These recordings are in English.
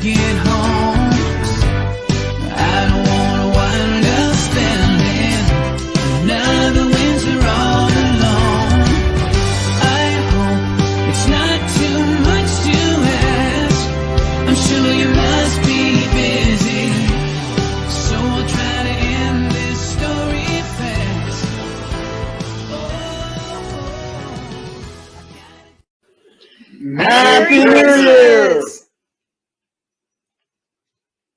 get home. I don't wanna wind up spending another winter all alone. I hope it's not too much to ask. I'm sure you must be busy, so I'll try to end this story fast. Happy New Year!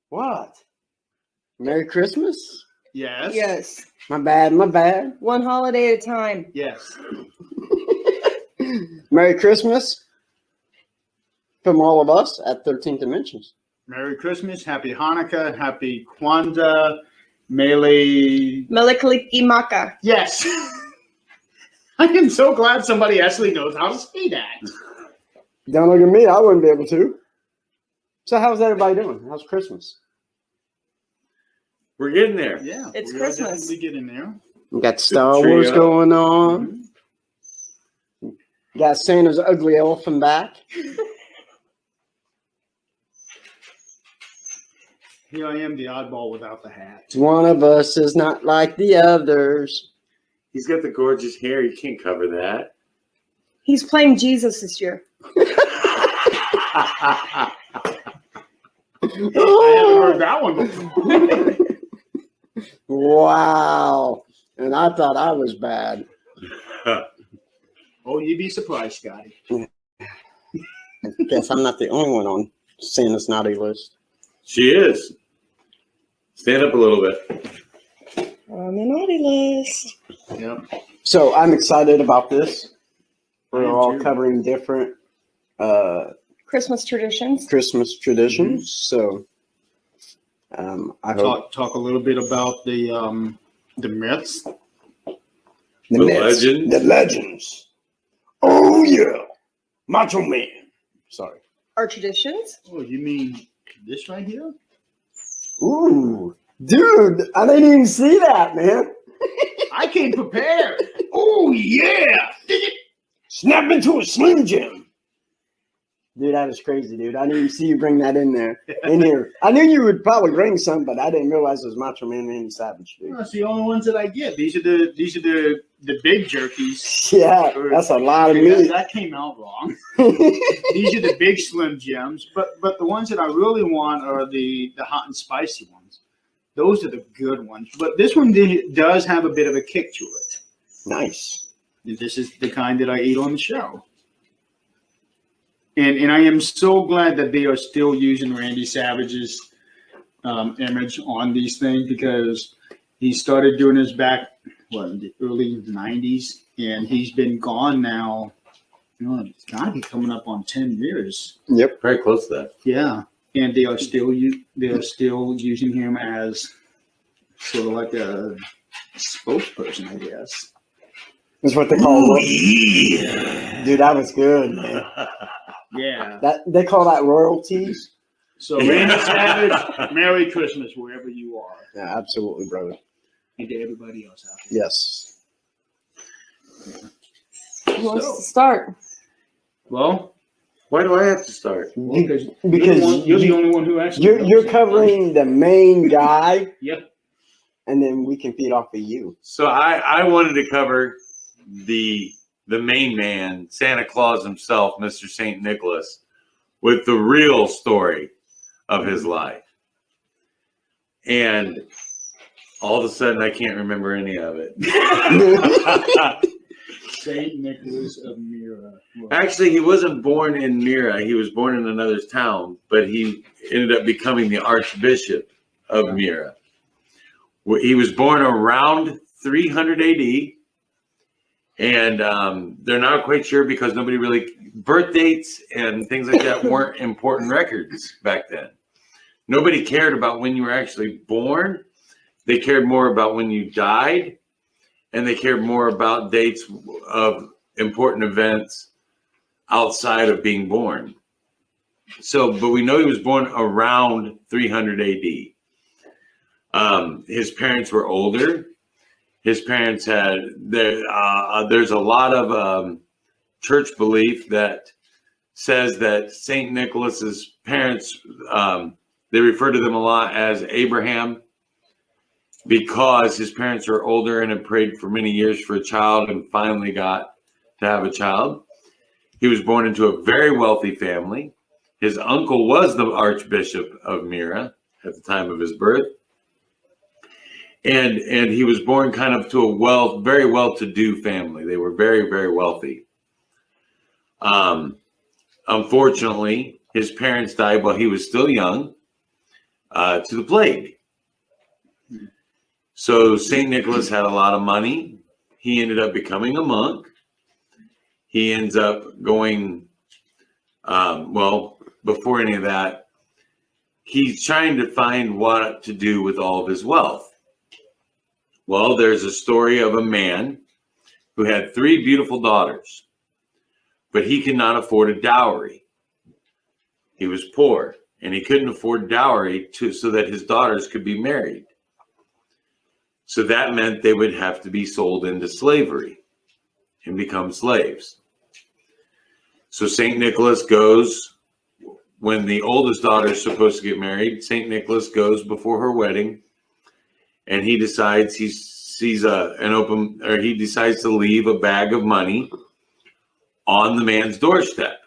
What? Merry Christmas? Yes. Yes. My bad. One holiday at a time. Yes. Merry Christmas from all of us at 13 Dimensions. Merry Christmas, Happy Hanukkah, Happy Kwanzaa, Mele. Melikalik Imaka. Yes. I am so glad somebody actually knows how to say that. Don't look at me. I wouldn't be able to. So how's everybody doing? How's Christmas? We're getting there. Yeah. It's we Christmas. are definitely getting there. We got Star tree Wars up. going on. Got Santa's ugly elephant back. Here I am, the oddball without the hat. One of us is not like the others. He's got the gorgeous hair. You can't cover that. He's playing Jesus this year. I haven't heard that one before. Wow. And I thought I was bad. Oh, you'd be surprised, Scotty. I guess I'm not the only one on Santa's naughty list. She is. Stand up a little bit. On the naughty list. Yep. So I'm excited about this. I We're am all too. covering different Christmas traditions. Christmas traditions. So I hope Talk a little bit about the myths. the legends. The legends. Oh yeah. Macho Man. Sorry. Our traditions. Oh, you mean this right here? Ooh. Dude, I didn't even see that, man. I came prepared. Oh yeah. Snap into a Slim Jim. Dude, that was crazy, dude. I didn't even see you bring that in there. In here. I knew you would probably bring some, but I didn't realize it was Macho Man Randy Savage, dude. That's the only ones that I get. These are the big jerkies. Yeah, that's a lot of meat. That came out wrong. These are the big Slim Jims, but the ones that I really want are the hot and spicy ones. Those are the good ones. But this one does have a bit of a kick to it. Nice. This is the kind that I eat on the show. And I am so glad that they are still using Randy Savage's image on these things, because he started doing this back in the early 90s, and he's been gone now. It's got to be coming up on 10 years. Yep. Very close to that. Yeah, and they are still using him as sort of like a spokesperson, I guess. That's what they call it. Yeah. Dude, that was good, man. Yeah. That they call that royalties. So Randy Savage, Merry Christmas wherever you are, Yeah, absolutely, brother. and to everybody else out there. Yes. Who wants to start? Well, Why do I have to start? because Because you're the only one who actually you're knows. covering the main guy, Yep. and then we can feed off of you. So I wanted to cover the main man, Santa Claus himself, Mr. St. Nicholas, with the real story of his life. And all of a sudden, I can't remember any of it. Saint Nicholas of Myra. Actually, he wasn't born in Myra. He was born in another town, but he ended up becoming the Archbishop of Myra. He was born around 300 AD. And they're not quite sure because nobody really, birth dates and things like that weren't important records back then. Nobody cared about when you were actually born. They cared more about when you died, and they cared more about dates of important events outside of being born. So, but we know he was born around 300 AD. His parents were older. His parents had, there's a lot of church belief that says that St. Nicholas's parents, they refer to them a lot as Abraham, because his parents are older and had prayed for many years for a child and finally got to have a child. He was born into a very wealthy family. His uncle was the Archbishop of Myra at the time of his birth. And he was born kind of to a very well-to-do family. They were very, very wealthy. Unfortunately, his parents died while he was still young to the plague. So St. Nicholas had a lot of money. He ended up becoming a monk. He ends up going, before any of that, he's trying to find what to do with all of his wealth. Well, there's a story of a man who had 3 beautiful daughters, but he could not afford a dowry. He was poor, and he couldn't afford dowry so that his daughters could be married. So that meant they would have to be sold into slavery and become slaves. So St. Nicholas goes, when the oldest daughter is supposed to get married, St. Nicholas goes before her wedding, and he decides he decides to leave a bag of money on the man's doorstep.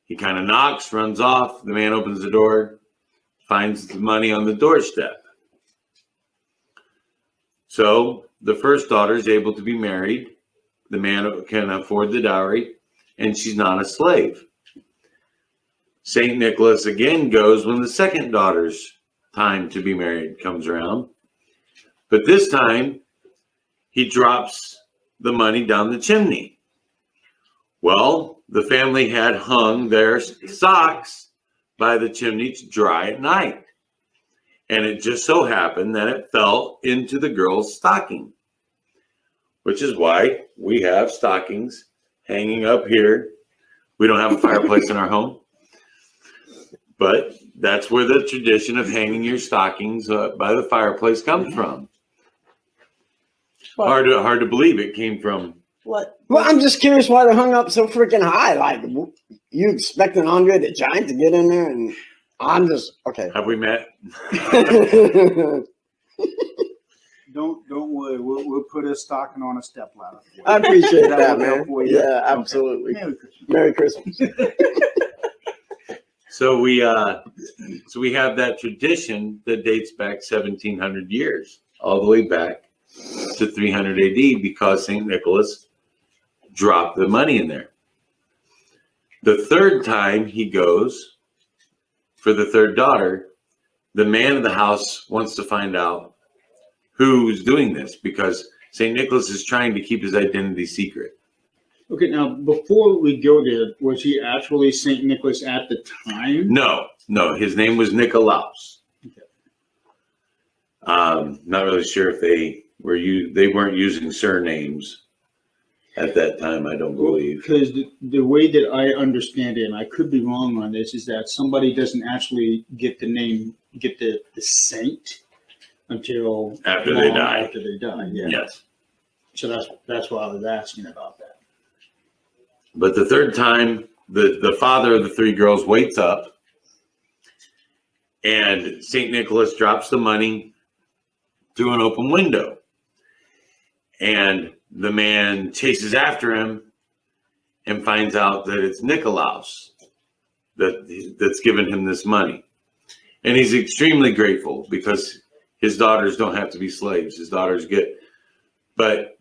He kind of knocks, runs off. The man opens the door, finds the money on the doorstep. So the first daughter is able to be married. The man can afford the dowry, and she's not a slave. St. Nicholas again goes when the second daughter's time to be married comes around. But this time, he drops the money down the chimney. Well, the family had hung their socks by the chimney to dry at night. And it just so happened that it fell into the girl's stocking, which is why we have stockings hanging up here. We don't have a fireplace in our home, but that's where the tradition of hanging your stockings by the fireplace comes from. What? Hard to believe it came from. What? Well, I'm just curious why they're hung up so freaking high. Like, you expecting Andre the Giant to get in there? And I'm just, okay. Have we met? Don't worry. We'll put a stocking on a stepladder. I appreciate That that, would help man. for you. Yeah, absolutely. Merry Christmas. Merry Christmas. So we have that tradition that dates back 1,700 years, all the way back to 300 AD, because St. Nicholas dropped the money in there. The third time he goes for the third daughter, the man of the house wants to find out who's doing this, because St. Nicholas is trying to keep his identity secret. Okay, now before we go there, was he actually St. Nicholas at the time? No, his name was Nicolaus. Okay. Not really sure if they weren't using surnames at that time, I don't believe. Because the way that I understand it, and I could be wrong on this, is that somebody doesn't actually get the saint until After they die. After they die, yeah. Yes. So that's why I was asking about that. But the third time, the father of the 3 girls wakes up, and St. Nicholas drops the money through an open window. And the man chases after him and finds out that it's Nicolaus that's given him this money. And he's extremely grateful, because his daughters don't have to be slaves. His daughters get, but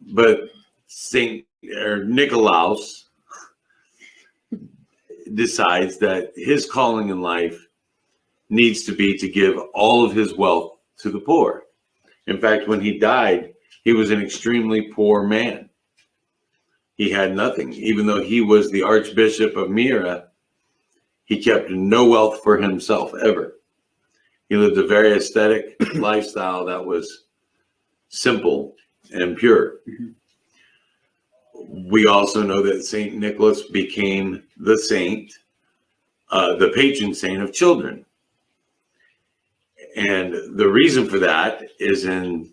Nicolaus decides that his calling in life needs to be to give all of his wealth to the poor. In fact, when he died, he was an extremely poor man. He had nothing. Even though he was the Archbishop of Myra, he kept no wealth for himself ever. He lived a very aesthetic lifestyle that was simple and pure. Mhm. We also know that St. Nicholas became the saint, the patron saint of children. And the reason for that is in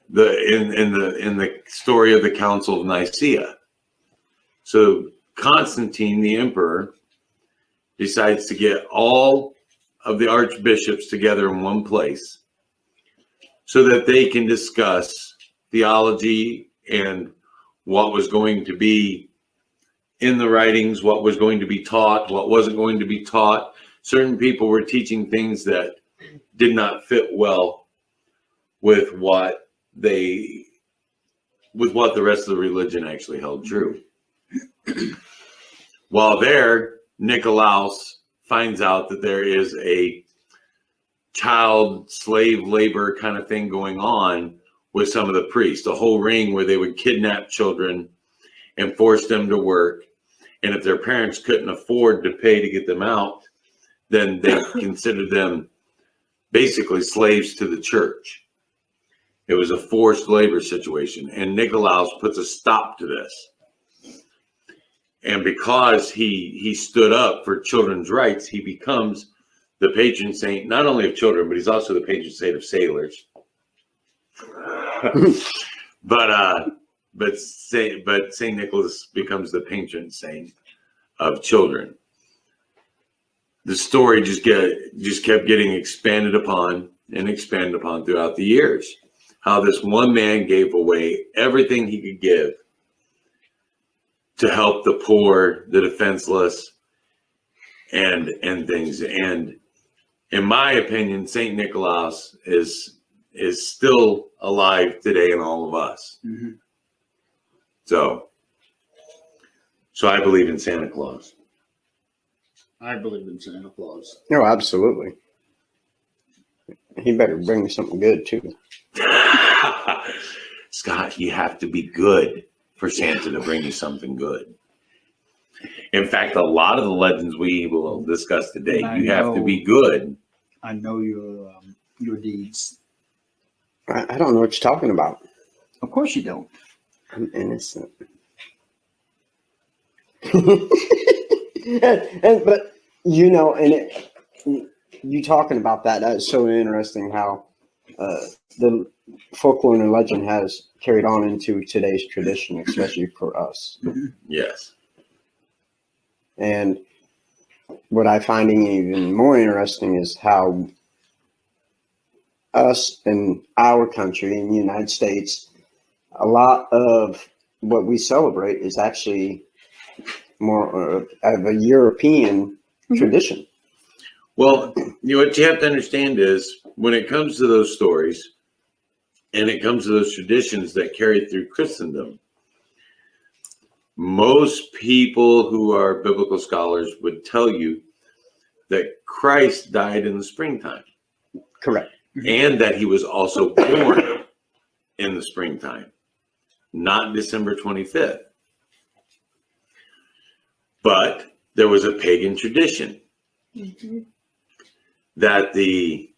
the story of the Council of Nicaea. So Constantine, the emperor, decides to get all of the archbishops together in one place so that they can discuss theology and what was going to be in the writings, what was going to be taught, what wasn't going to be taught. Certain people were teaching things that did not fit well with what the rest of the religion actually held true. While there, Nicolaus finds out that there is a child slave labor kind of thing going on with some of the priests, a whole ring where they would kidnap children and force them to work. And if their parents couldn't afford to pay to get them out, then they considered them basically slaves to the church. It was a forced labor situation. And Nicolaus puts a stop to this. And because he stood up for children's rights, he becomes the patron saint, not only of children, but he's also the patron saint of sailors. But Saint Nicholas becomes the patron saint of children. The story just kept getting expanded upon throughout the years. How this one man gave away everything he could give to help the poor, the defenseless, and things. And in my opinion, Saint Nicholas is still alive today in all of us. Mm-hmm. So I believe in Santa Claus. I believe in Santa Claus. No, absolutely. He better bring me something good too. Scott, you have to be good for Santa to bring you something good. In fact, a lot of the legends we will discuss today, you have to be good. I know your deeds. I don't know what you're talking about. Of course you don't. I'm innocent. But you know, you talking about that's so interesting how the folklore and legend has carried on into today's tradition, especially for us. Yes. And what I finding even more interesting is how us in our country, in the United States, a lot of what we celebrate is actually more of a European tradition. Well, what you have to understand is when it comes to those stories and it comes to those traditions that carry through Christendom, most people who are biblical scholars would tell you that Christ died in the springtime. Correct. And that he was also born in the springtime, not December 25th. But there was a pagan tradition that the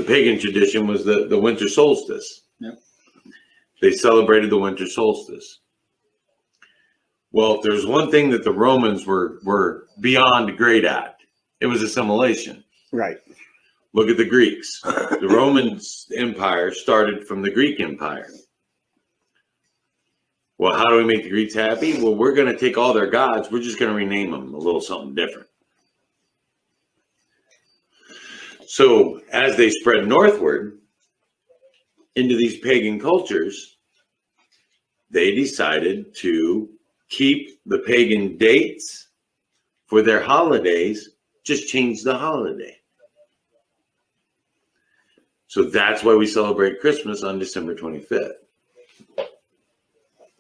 pagan tradition was the winter solstice. Yep. They celebrated the winter solstice. Well, if there's one thing that the Romans were beyond great at, it was assimilation. Right. Look at the Greeks. The Roman Empire started from the Greek Empire. Well, how do we make the Greeks happy? Well, we're going to take all their gods. We're just going to rename them a little something different. So as they spread northward into these pagan cultures, they decided to keep the pagan dates for their holidays, just change the holiday. So that's why we celebrate Christmas on December 25th.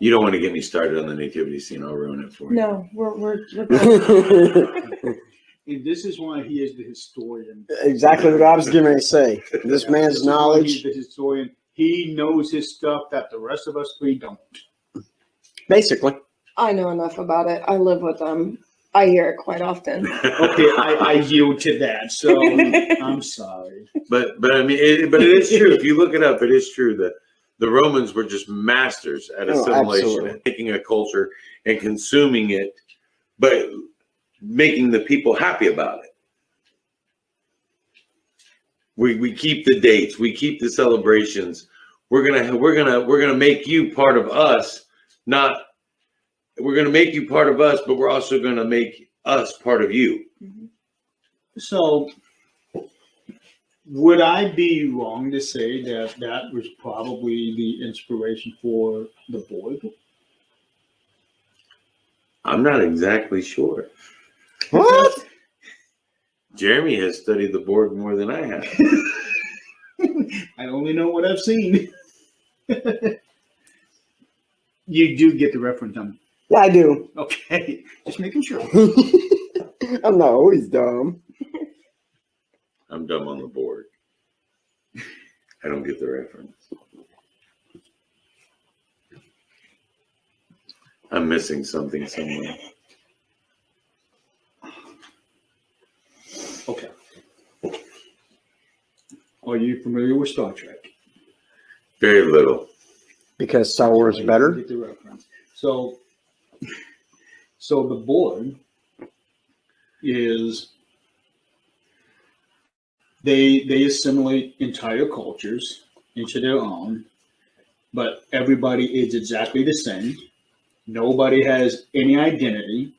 You don't want to get me started on the nativity scene. I'll ruin it for you. No, we're And this is why he is the historian. Exactly what I was going to say. This man's This is why knowledge. He's the historian. He knows his stuff that the rest of us we don't. Basically. I know enough about it. I live with them. I hear it quite often. Okay, I yield to that. So I'm sorry. But I mean, it is true. If you look it up, it is true that the Romans were just masters at assimilation, absolutely. and taking a culture and consuming it, but making the people happy about it. We keep the dates, we keep the celebrations. We're gonna make you part of us Not, we're going to make you part of us, but we're also going to make us part of you. So, would I be wrong to say that that was probably the inspiration for the Borg? I'm not exactly sure. What? Jeremy has studied the Borg more than I have. I only know what I've seen. You do get the reference, Yeah, I do. okay? Just making sure. I'm not always dumb. I'm dumb on the Borg. I don't get the reference. I'm missing something somewhere. Okay. Are you familiar with Star Trek? Very little. Because Star Wars is better? Get the reference. So the Borg is they assimilate entire cultures into their own, but everybody is exactly the same. Nobody has any identity,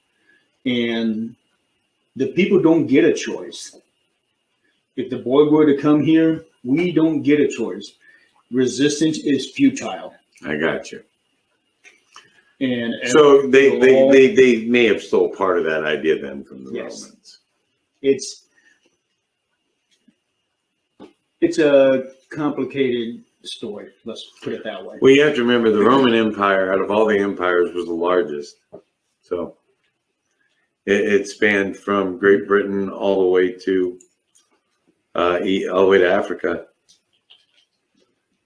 and the people don't get a choice. If the Borg were to come here, we don't get a choice. Resistance is futile. I got you. And So they may have stole part of that idea then from the Yes. Romans. It's a complicated story. Let's put it that way. Well, you have to remember the Roman Empire, out of all the empires, was the largest. So it spanned from Great Britain all the way to Africa,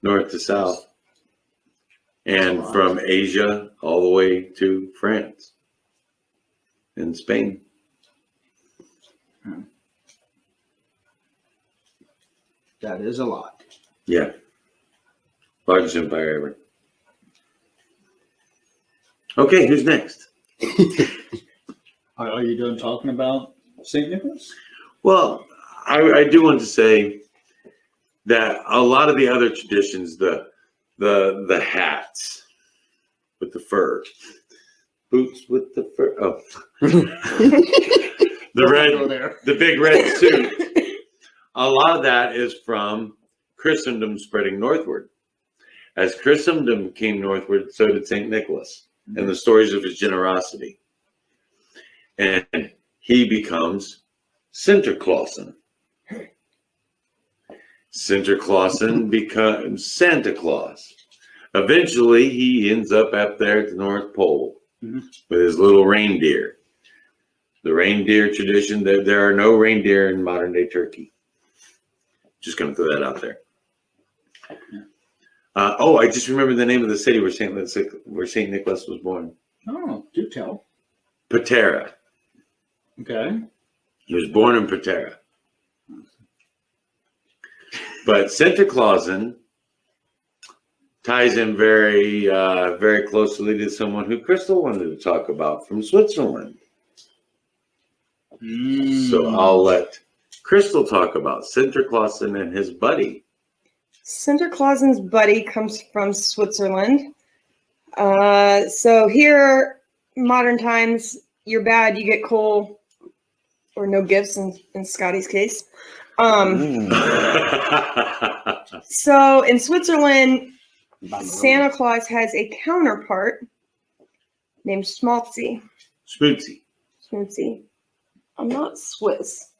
north to south, and from Asia all the way to France and Spain. That is a lot. Yeah, largest empire ever. Okay, who's next? Are you done talking about St. Nicholas? Well, I do want to say that a lot of the other traditions, the hats with the fur, boots with the fur, the big red suit. A lot of that is from Christendom spreading northward. As Christendom came northward, so did St. Nicholas, and the stories of his generosity. And he becomes Sinterklaasen. Sinterklaasen becomes Santa Claus. Eventually, he ends up there at the North Pole with his little reindeer. The reindeer tradition, there are no reindeer in modern day Turkey. Just going to throw that out there. I just remembered the name of the city where St. Nicholas was born. Oh, do tell. Patara. Okay. He was born in Patara. But Sinterklaasen ties in very, very closely to someone who Crystal wanted to talk about from Switzerland. So I'll let Crystal talk about Sinterklaasen and his buddy. Sinterklaasen's buddy comes from Switzerland. So here, modern times, you're bad, you get coal, or no gifts in Scotty's case. So in Switzerland, Santa Claus has a counterpart named Schmaltzy. Smootsy. Schmaltzy. I'm not Swiss.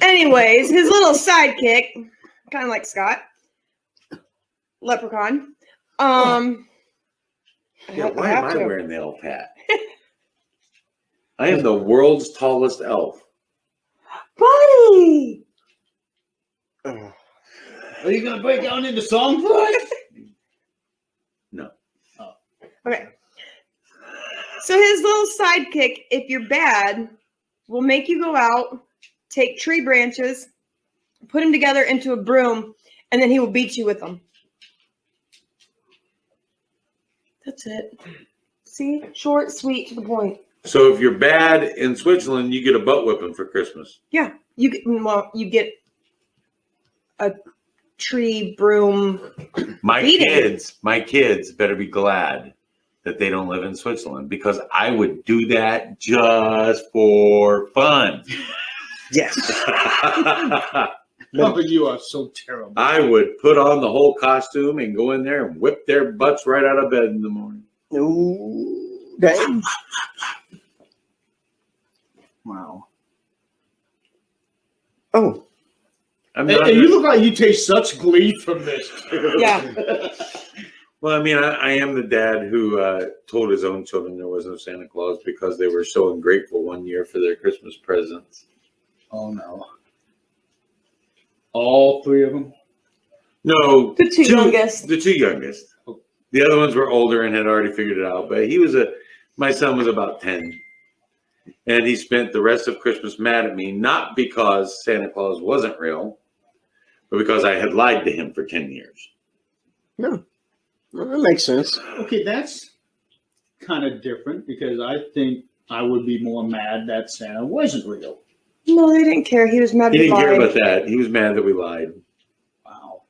Anyways, his little sidekick, kind of like Scott, leprechaun. Yeah, why am I wearing the elf hat? I am the world's tallest elf. Buddy! Are you going to break down into song for us? No. Oh. Okay. So his little sidekick, if you're bad, will make you go out, take tree branches, put them together into a broom, and then he will beat you with them. That's it. See? Short, sweet, to the point. So if you're bad in Switzerland, you get a butt whipping for Christmas. Yeah. You get a tree broom. My Beating. kids better be glad that they don't live in Switzerland, because I would do that just for fun. Yes. Oh, you are so terrible. I would put on the whole costume and go in there and whip their butts right out of bed in the morning. Ooh, dang. Wow. Oh, I'm Hey, not hey, you look like you take such glee from this. Yeah. Well, I mean, I am the dad who told his own children there was no Santa Claus because they were so ungrateful one year for their Christmas presents. Oh no. All three of them? No, The two youngest. The two youngest. The other ones were older and had already figured it out. But my son was about 10. And he spent the rest of Christmas mad at me, not because Santa Claus wasn't real, but because I had lied to him for 10 years. no. Well, that makes sense. Okay, that's kind of different because I think I would be more mad that Santa wasn't real. No, they didn't care. He was mad. He we didn't care lied. about that. He was mad that we lied. Wow.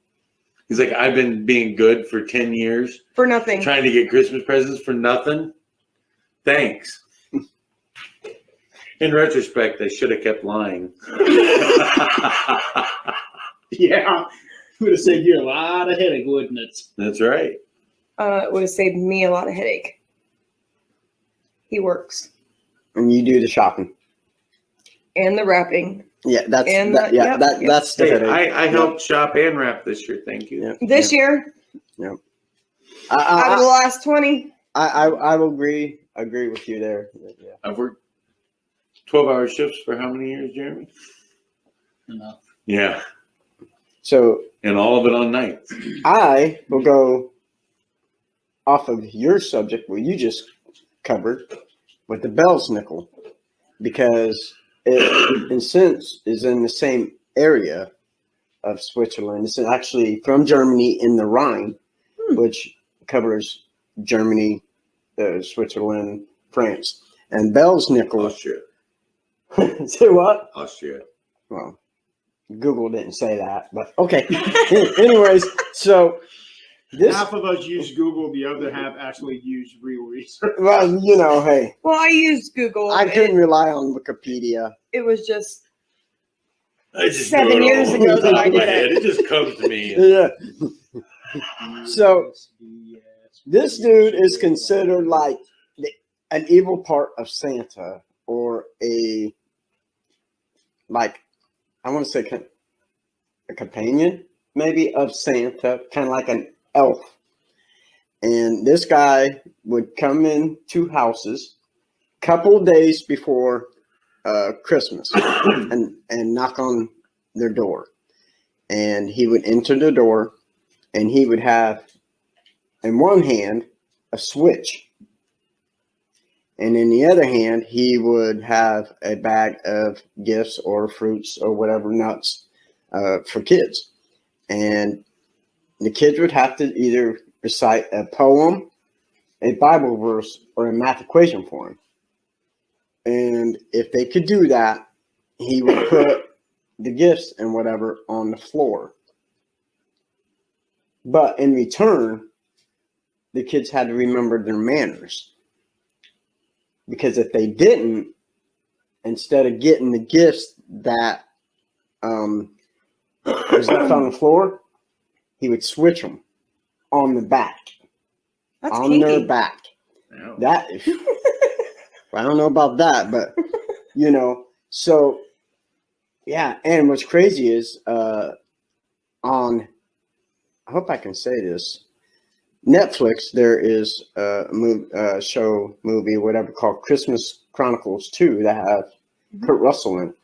He's like, I've been being good for 10 years, For nothing. trying to get Christmas presents for nothing. Thanks. In retrospect, I should have kept lying. Yeah. Would have saved you a lot of headache, wouldn't it? That's right. It would have saved me a lot of headache. He works. And you do the shopping. And the wrapping. Yeah, that's And that, the- yeah, yep, that yep. that's the Hey, headache. I helped shop and wrap this year. Thank you. Yeah. This year, out of the I, last 20. I will agree with you there. Yeah. I've worked 12-hour shifts for how many years, Jeremy? Enough. Yeah. So And all of it on nights. I will go off of your subject, what you just covered, with the Bell's nickel, because it, in sense, is in the same area of Switzerland. It's actually from Germany in the Rhine, which covers Germany, Switzerland, France. And Bell's nickel. Austria. Say what? Austria. Well, Google didn't say that, but okay. Anyways, so this, Half of us use Google, the other half actually use real research. well, you know, hey, Well, I used Google. I couldn't rely on Wikipedia. It was just I just 7 know it years all ago off the that top I of my did head. it. It just comes to me. Yeah. So this dude is considered like an evil part of Santa, or I want to say a companion maybe of Santa, kind of like an elf. And this guy would come into houses a couple days before Christmas and knock on their door. And he would enter the door, and he would have in one hand a switch, and in the other hand he would have a bag of gifts or fruits or whatever, nuts, for kids. And the kids would have to either recite a poem, a Bible verse, or a math equation for him. And if they could do that, he would put the gifts and whatever on the floor. But in return, the kids had to remember their manners. Because if they didn't, instead of getting the gifts that was left on the floor, he would switch them on the back. that's on kinky. their back. Yeah. That, I don't know about that, but, you know, so, yeah. And what's crazy is on, I hope I can say this, Netflix, there is a movie, whatever, called Christmas Chronicles 2 that have Kurt Russell in it.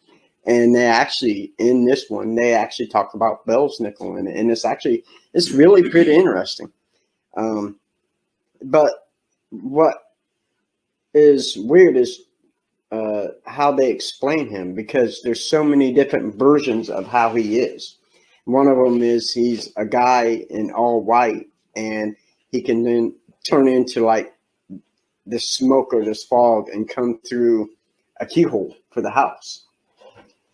And they actually, in this one, they actually talk about Bell's nickel in it. And it's really pretty interesting. But what is weird is how they explain him, because there's so many different versions of how he is. One of them is he's a guy in all white, and he can then turn into like this smoke or this fog and come through a keyhole for the house.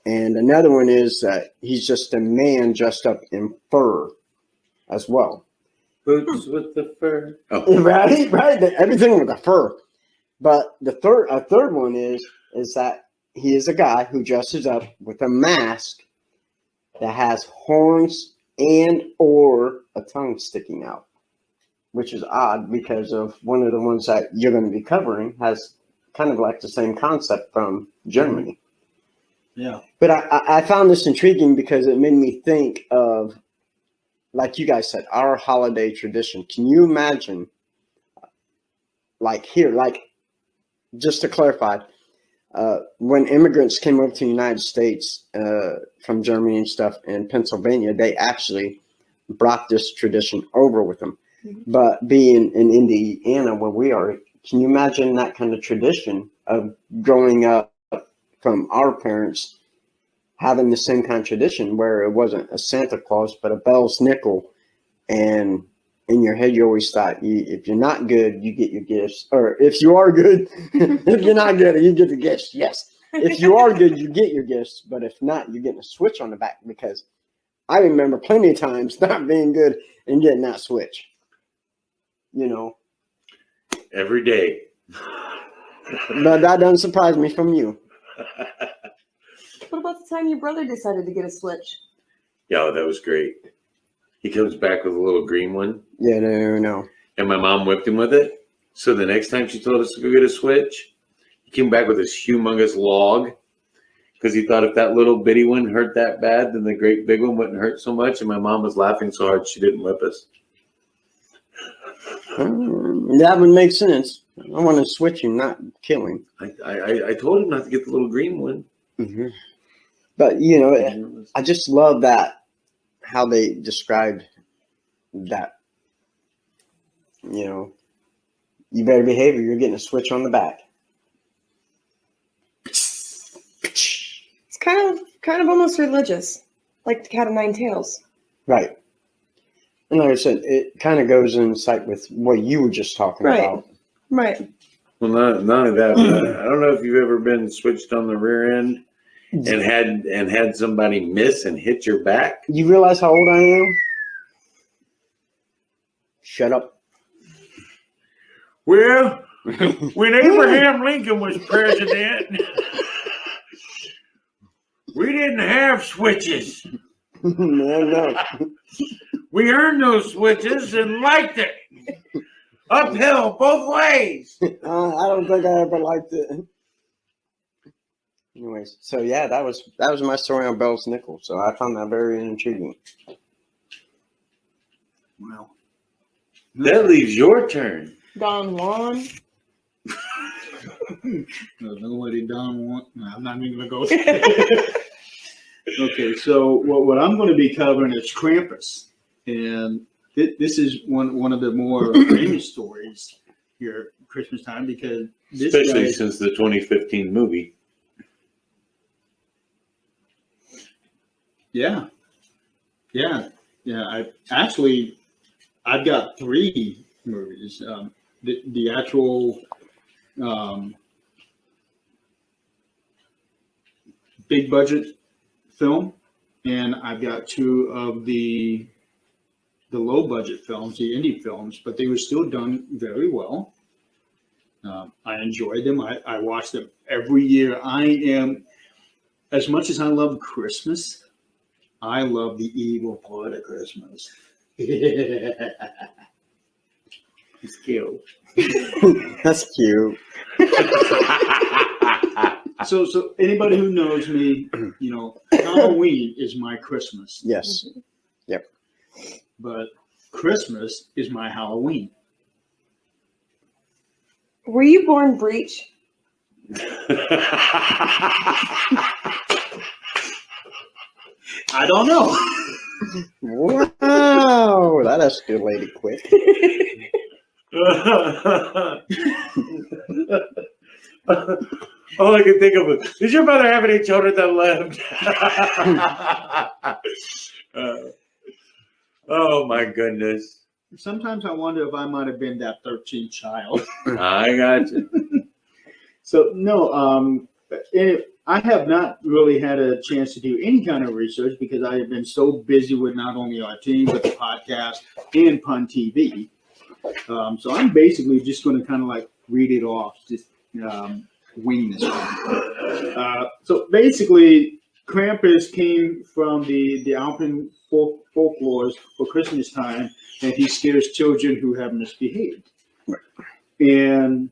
And another one is that he's just a man dressed up in fur as well. Boots with the fur. Oh, Right, right. Everything with the fur. But a third one is that he is a guy who dresses up with a mask that has horns and or a tongue sticking out, which is odd because of one of the ones that you're going to be covering has kind of like the same concept from Germany. Yeah. But I found this intriguing because it made me think of, like you guys said, our holiday tradition. Can you imagine, like here, like just to clarify, when immigrants came over to the United States from Germany and stuff in Pennsylvania, they actually brought this tradition over with them. Mm-hmm. But being in Indiana, where we are, can you imagine that kind of tradition of growing up from our parents having the same kind of tradition where it wasn't a Santa Claus, but a Bell's nickel, and in your head you always thought, if you're not good, you get your gifts, or if you are good, if you're not good, you get the gifts. Yes, if you are good, you get your gifts, but if not, you're getting a switch on the back. Because I remember plenty of times not being good and getting that switch. You know, every day. but that doesn't surprise me from you. What about the time your brother decided to get a Switch? Yeah, that was great. He comes back with a little green one. Yeah, no. And my mom whipped him with it. So the next time she told us to go get a Switch, he came back with this humongous log because he thought if that little bitty one hurt that bad, then the great big one wouldn't hurt so much. And my mom was laughing so hard she didn't whip us. That would make sense. I want to switch him, not kill him. I told him not to get the little green one. Mm-hmm. But, you know, I just love that, how they described that. You know, you better behave or you're getting a switch on the back. It's kind of almost religious, like the Cat of Nine Tails. Right. And like I said, it kind of goes in sight with what you were just talking Right. about. Right. Well, not only that, but I don't know if you've ever been switched on the rear end and had somebody miss and hit your back. You realize how old I am? Shut up. Well, when Abraham Lincoln was president, we didn't have switches. No. We earned those switches and liked it. Uphill, both ways. I don't think I ever liked it. Anyways, so yeah, that was my story on Bell's nickel. So I found that very intriguing. Well, That leaves your turn. Don Juan. nobody done want. No, I'm not even gonna go. Okay, so what I'm going to be covering is Krampus, and this is one of the more famous stories here at Christmas time because this Especially guy, since the 2015 movie. yeah. I've got 3 movies. The actual big budget film, and I've got 2 of the low budget films, the indie films, but they were still done very well. I enjoyed them. I watch them every year. As much as I love Christmas, I love the evil part of Christmas. It's cute. That's cute. So anybody who knows me, you know, Halloween is my Christmas, Yes. but Christmas is my Halloween. Were you born breech? I don't know. Wow, that escalated quick. All I can think of is, did your mother have any children that lived? Oh my goodness. Sometimes I wonder if I might have been that 13th child. I got you. So no, I have not really had a chance to do any kind of research because I have been so busy with not only our team, but the podcast and Pun TV. So I'm basically just going to kind of like read it off, just wing this one. So basically, Krampus came from the Alpine folklores for Christmas time, and he scares children who have misbehaved. Right. And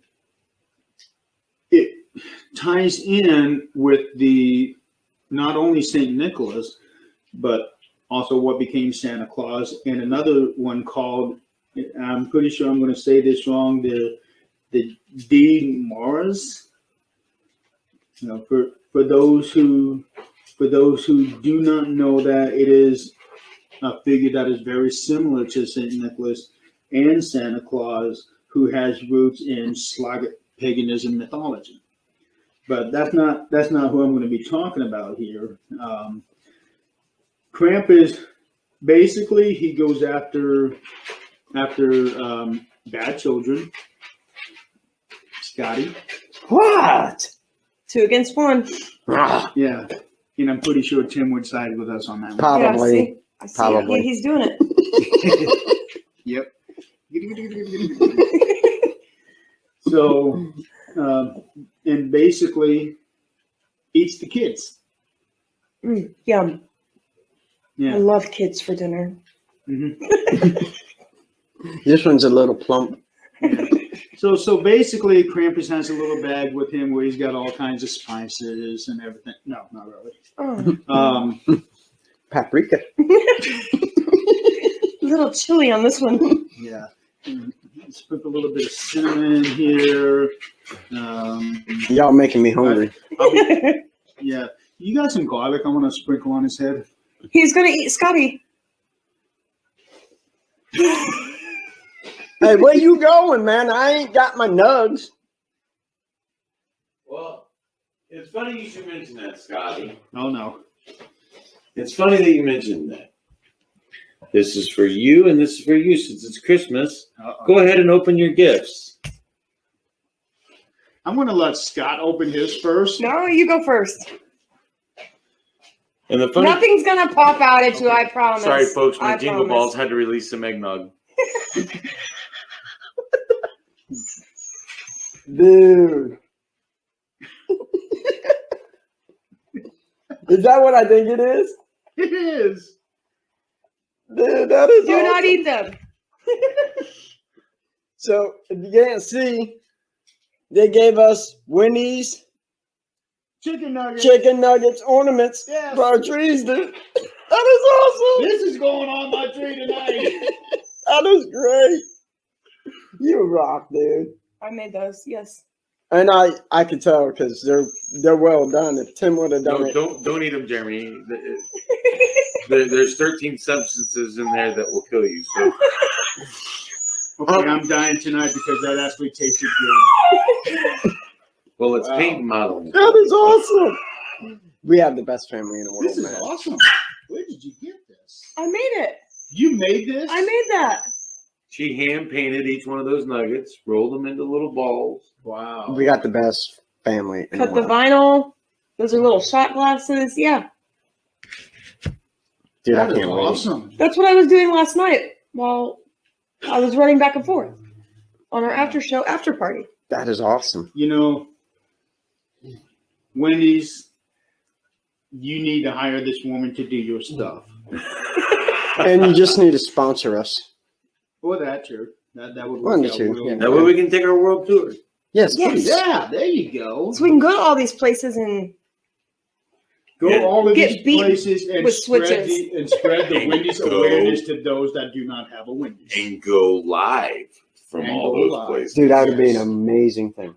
it ties in with the not only Saint Nicholas, but also what became Santa Claus, and another one called, I'm pretty sure I'm going to say this wrong, the D Mars. You know, for those who do not know that, it is a figure that is very similar to Saint Nicholas and Santa Claus, who has roots in Slavic paganism mythology. But that's not who I'm going to be talking about here. Krampus, basically, he goes after bad children. Scotty. What? 2 against 1. Ah, Yeah. And I'm pretty sure Tim would side with us on that one. Probably. Yeah, see? I see. Probably. He's doing it. Yep. So, and basically eats the kids. Yum. I Yeah. love kids for dinner. This one's a little plump. So basically, Krampus has a little bag with him where he's got all kinds of spices and everything. No, not really. Oh. Paprika. A little chilly on this one. Yeah. Sprinkle a little bit of cinnamon in here. Y'all making me hungry. Yeah. You got some garlic I want to sprinkle on his head. He's gonna eat Scotty. Hey, where you going, man? I ain't got my nugs. Well, it's funny you should mention that, Scotty. Oh, no. It's funny that you mentioned that. This is for you, and this is for you since it's Christmas. Uh-oh. Go ahead and open your gifts. I'm going to let Scott open his first. No, you go first. And the funny, Nothing's gonna pop out at you, I promise. sorry folks, my I Jingle promise. Balls had to release some eggnog. Dude. Is that what I think it is? It is. Dude, that is Do awesome. not eat them. So, if you can't see, they gave us Winnie's Chicken nuggets. chicken nuggets ornaments Yes. for our trees, dude. That is awesome. This is going on my tree tonight. That is great. You rock, dude. I made those, yes. And I could tell because they're well done. If Tim would have done No, it, don't eat them, Jeremy. There's 13 substances in there that will kill you. So Okay, I'm dying tonight because that actually tasted good. well, it's Wow. paint and modeling. that is awesome. We have the best family in the world, This is man. awesome. Where did you get this? I made it. You made this? I made that. She hand painted each one of those nuggets, rolled them into little balls. Wow. We got the best family in Cut the the world. vinyl. Those are little shot glasses. Yeah. Dude, I That is can't wait. awesome. That's what I was doing last night while I was running back and forth on our after show after party. That is awesome. You know, Wendy's, you need to hire this woman to do your stuff. And you just need to sponsor us. Or that, sure. That would One work to out two, really yeah. That well. way we can take our world tour. Yes, Yes. please. Yeah, there you go. So we can go to all these places and Go Yeah. all of Get these beat places and with spread switches. the And Wendy's go. awareness to those that do not have a Wendy's. And go live from And all go those live. places. Dude, that would be an Yes. amazing thing.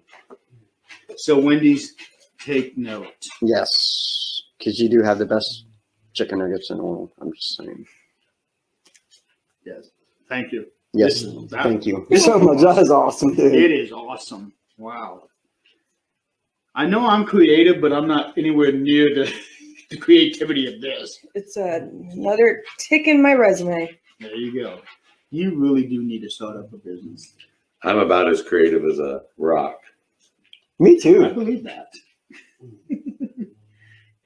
So Wendy's, take note. Yes, because you do have the best chicken nuggets in the world. I'm just saying. Yes. Thank you. Yes, That- thank you so much. That is awesome, dude. It is awesome. Wow. I know I'm creative, but I'm not anywhere near the creativity of this. it's another tick in my resume. There you go. You really do need to start up a business. I'm about as creative as a rock. Me I too. believe that.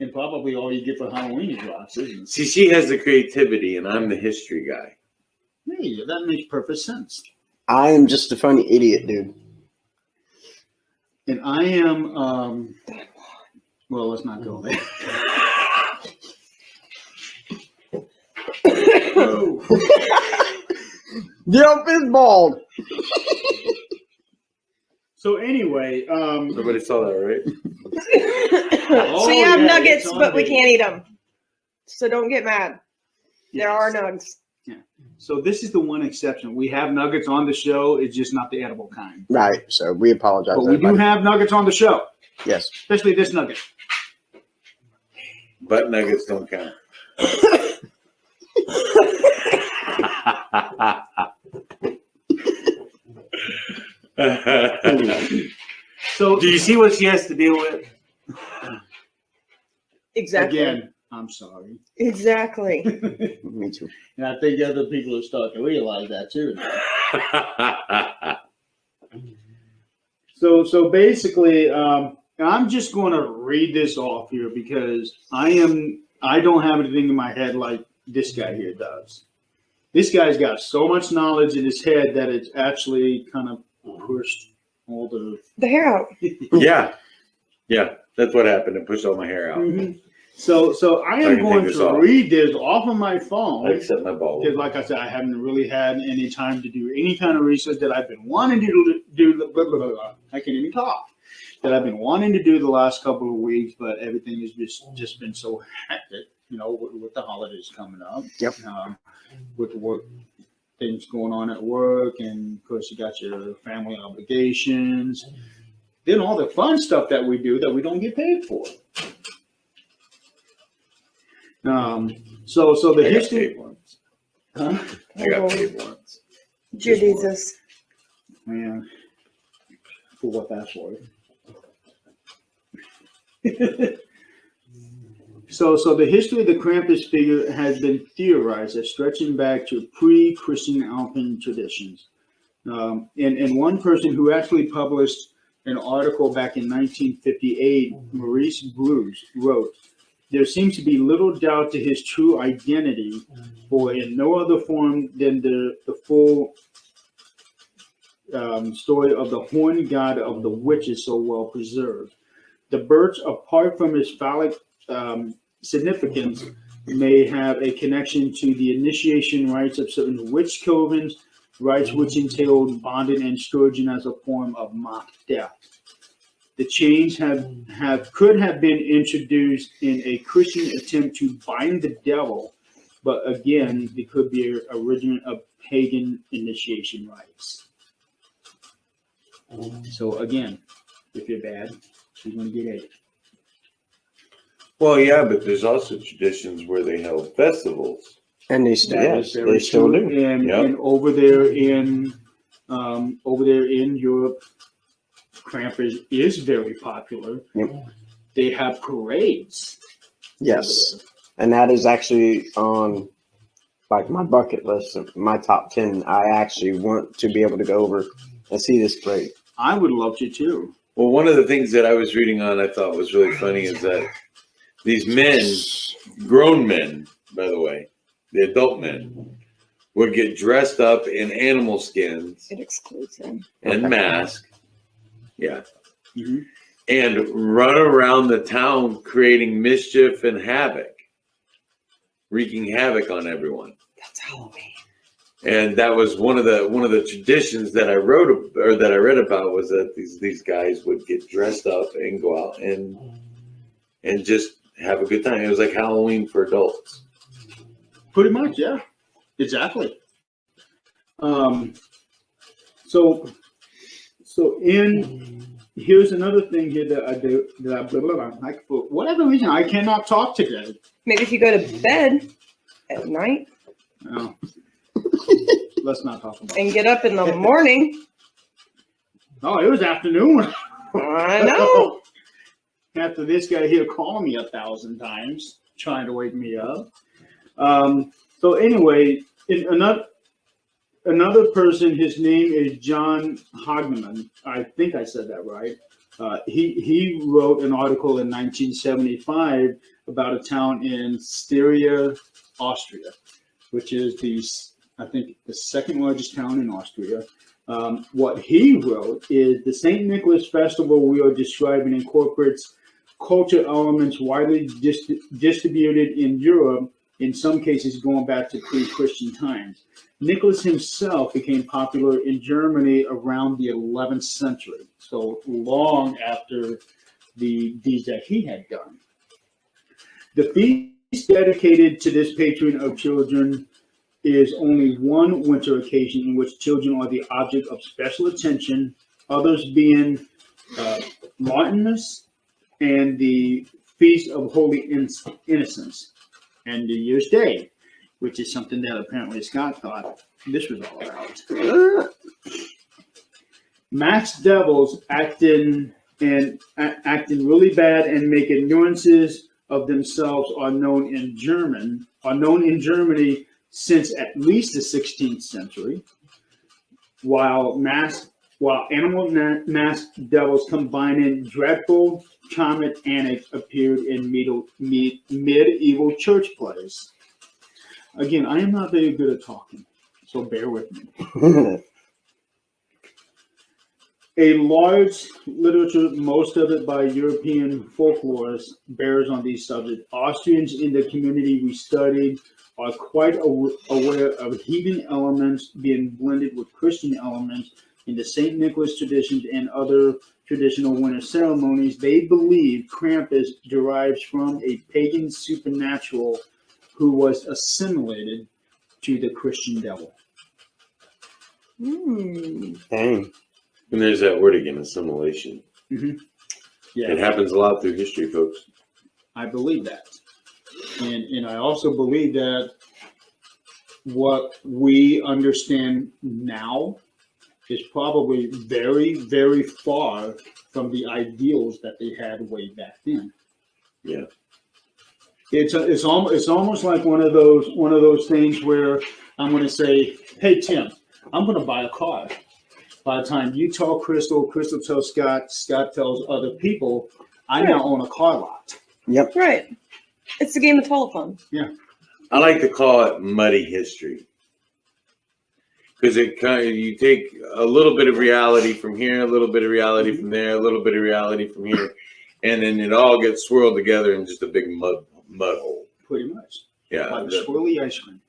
And probably all you get for Halloween is rocks, isn't it? See, she has the creativity, and I'm the history guy. Hey, that makes perfect sense. I am just a funny idiot, dude. And I am, well, let's not go there. Yep, is bald. So anyway, Nobody saw that, right? So you have yeah, nuggets, it's on but we video. can't eat them. So don't get mad. There Yes. are nugs. So this is the one exception. We have nuggets on the show. It's just not the edible kind. Right, so we apologize. But we do everybody. have nuggets on the show, Yes. especially this nugget. Butt nuggets don't count. So Do you see what she has to deal with? Exactly. again, I'm sorry. Exactly. Me too. And I think other people are starting to realize that too. So basically, I'm just going to read this off here because I don't have anything in my head like this guy here does. This guy's got so much knowledge in his head that it's actually kind of pushed all the. The hair out. Yeah, that's what happened. It pushed all my hair out. So I So I am can going take this to off. read this off of my phone. Except my ball. Because, like I said, I haven't really had any time to do any kind of research that I've been wanting to do. Blah, blah, blah, blah. I can't even talk. That I've been wanting to do the last couple of weeks, but everything has just been so hectic. You know, with the holidays coming up. Yep. With the work things going on at work, and of course you got your family obligations. Then all the fun stuff that we do that we don't get paid for. So the I got history. paid once. Huh? I got paid once. Jesus. Man, for what that's worth. So the history of the Krampus figure has been theorized as stretching back to pre-Christian Alpine traditions. And one person who actually published an article back in 1958, Maurice Bruce, wrote, "There seems to be little doubt to his true identity, for in no other form than the full story of the horned god of the witch is so well preserved. The birch, apart from its phallic significance, may have a connection to the initiation rites of certain witch covens, rites which entailed bonding and scourging as a form of mock death. The chains could have been introduced in a Christian attempt to bind the devil, but again, it could be a regiment of pagan initiation rites. So again, if you're bad, you're going to get ate. Well, yeah, but there's also traditions where they held festivals. And they still, That yes, is very they still true. do. And, Yep. and over there in Europe, Krampus is very popular. Yep. They have parades. Yes. And that is actually on like my bucket list of my top 10. I actually want to be able to go over and see this parade. I would love to too. Well, one of the things that I was reading on I thought was really funny is that these men, grown men, by the way, the adult men, would get dressed up in animal skins It excludes him. and masks. Yeah. Mhm. And run around the town creating mischief and havoc, wreaking havoc on everyone. That's Halloween. And that was one of the traditions that I wrote or that I read about was that these guys would get dressed up and go out and just have a good time. It was like Halloween for adults. Pretty much, yeah. Exactly. So here's another thing here that I do for whatever reason I cannot talk today. Maybe if you go to bed at night No. Let's not talk about it. and get up in the morning. Oh, it was afternoon. I know. After this guy here calling me 1,000 times, trying to wake me up. So anyway, in another person, his name is John Hogneman. I think I said that right. He wrote an article in 1975 about a town in Styria, Austria, which is I think the second largest town in Austria. What he wrote is the St. Nicholas Festival we are describing incorporates culture elements widely distributed in Europe, in some cases going back to pre-Christian times. Nicholas himself became popular in Germany around the 11th century, so long after the deeds that he had done. The feast dedicated to this patron of children is only one winter occasion in which children are the object of special attention, others being Martinmas and the Feast of Holy Innocents and New Year's Day, which is something that apparently Scott thought this was all about. Masked devils acting really bad and making nuances of themselves are known in Germany since at least the 16th century, while animal masked devils combining dreadful comic antics appeared in medieval church plays. Again, I am not very good at talking, so bear with me. A large literature, most of it by European folklorists, bears on these subjects. Austrians in the community we studied are quite aware of heathen elements being blended with Christian elements in the St. Nicholas traditions and other traditional winter ceremonies. They believe Krampus derives from a pagan supernatural who was assimilated to the Christian devil. Dang. And there's that word again, assimilation. Mm-hmm. Yeah, It happens a lot through history, folks. I believe that. And I also believe that what we understand now is probably very, very far from the ideals that they had way back then. Yeah. It's almost like one of those things where I'm going to say, "Hey Tim, I'm going to buy a car." By the time you tell Crystal tells Scott, Scott tells other people, I now own a car lot. Yep. Right. It's the game of telephone. I like to call it muddy history. Because you take a little bit of reality from here, a little bit of reality from there, a little bit of reality from here, and then it all gets swirled together in just a big mud hole. Pretty much. Yeah. Like swirly ice cream.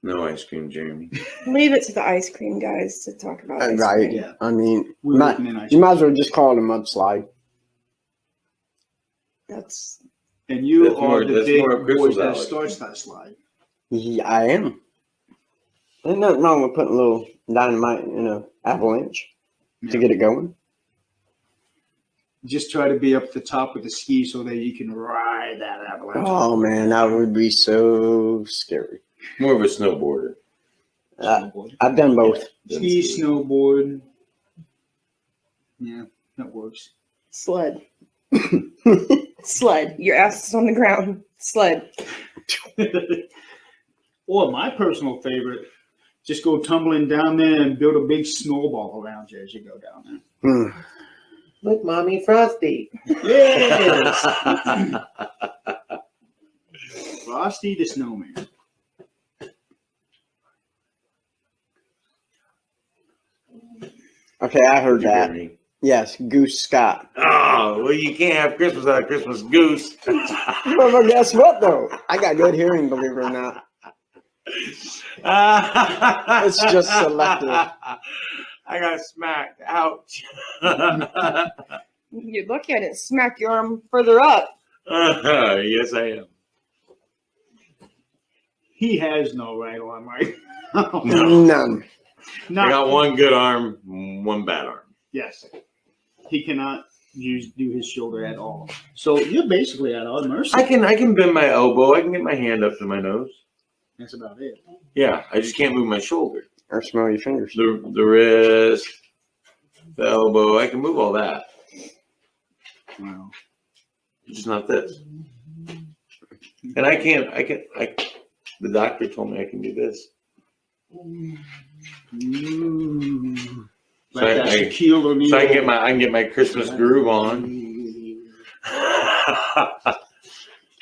No ice cream, Jeremy. Leave it to the ice cream guys to talk about ice Right. cream. Yeah. I mean, We're looking in ice you cream. might as well just call it a mudslide. That's And you That's are more- the that's big more of boy Crystal's that alley. starts that slide. Yeah, I am. There's nothing wrong with putting a little dynamite in an avalanche to get it going. Just try to be up the top with the ski so that you can ride that avalanche. Oh man, that would be so scary. More of a snowboarder. Snowboard. I've done both. Ski, snowboard. Yeah, that works. sled. Sled. Your ass is on the ground. Sled. Or my personal favorite, just go tumbling down there and build a big snowball around you as you go down there. Look, Mommy, Frosty. Yes! Frosty the Snowman. Okay, I heard that. Jeremy. Yes, Goose Scott. Oh, well, you can't have Christmas without a Christmas goose. Well, guess what though? I got good hearing, believe it or not. It's just selective. I got smacked. Ouch. You're lucky I didn't smack your arm further up. Yes, I am. He has no right arm, right? No. None. I got one good arm, one bad arm. Yes. He cannot do his shoulder at all. So you're basically at our mercy. I can bend my elbow. I can get my hand up to my nose. That's about it. Yeah, I just can't move my shoulder. Or smell your fingers. The wrist, the elbow. I can move all that. Wow. Just not this. And I can't. The doctor told me I can do this. Ooh. So Like that Shaquille O'Neal. So I can get my Christmas groove on.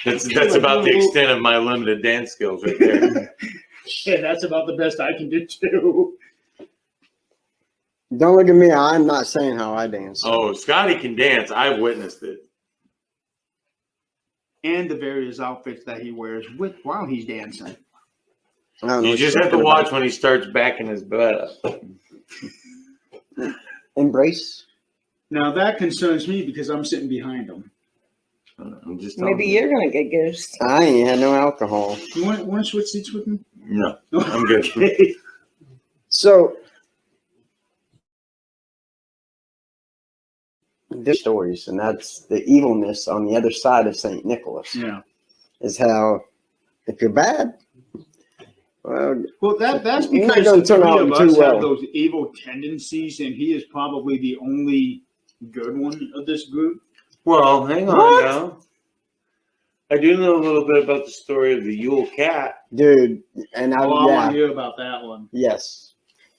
That's about the extent of my limited dance skills right there. Yeah, that's about the best I can do too. Don't look at me. I'm not saying how I dance. Oh, Scotty can dance. I've witnessed it. And the various outfits that he wears while he's dancing. I don't know You what just you're have to talking watch about. when he starts backing his butt up. Embrace. Now that concerns me because I'm sitting behind him. I'm just telling Maybe you. you're gonna get goosed. I ain't had no alcohol. You want to switch seats with me? No, I'm good. Okay. So, the stories, and that's the evilness on the other side of St. Nicholas, Yeah. is how if you're bad, well, Well, that's You're not because gonna the turn three out of too us well. have those evil tendencies, and he is probably the only good one of this group. Well, hang on What? now. I do know a little bit about the story of the Yule Cat. dude, and I, Oh, I want yeah, to hear about that one. yes.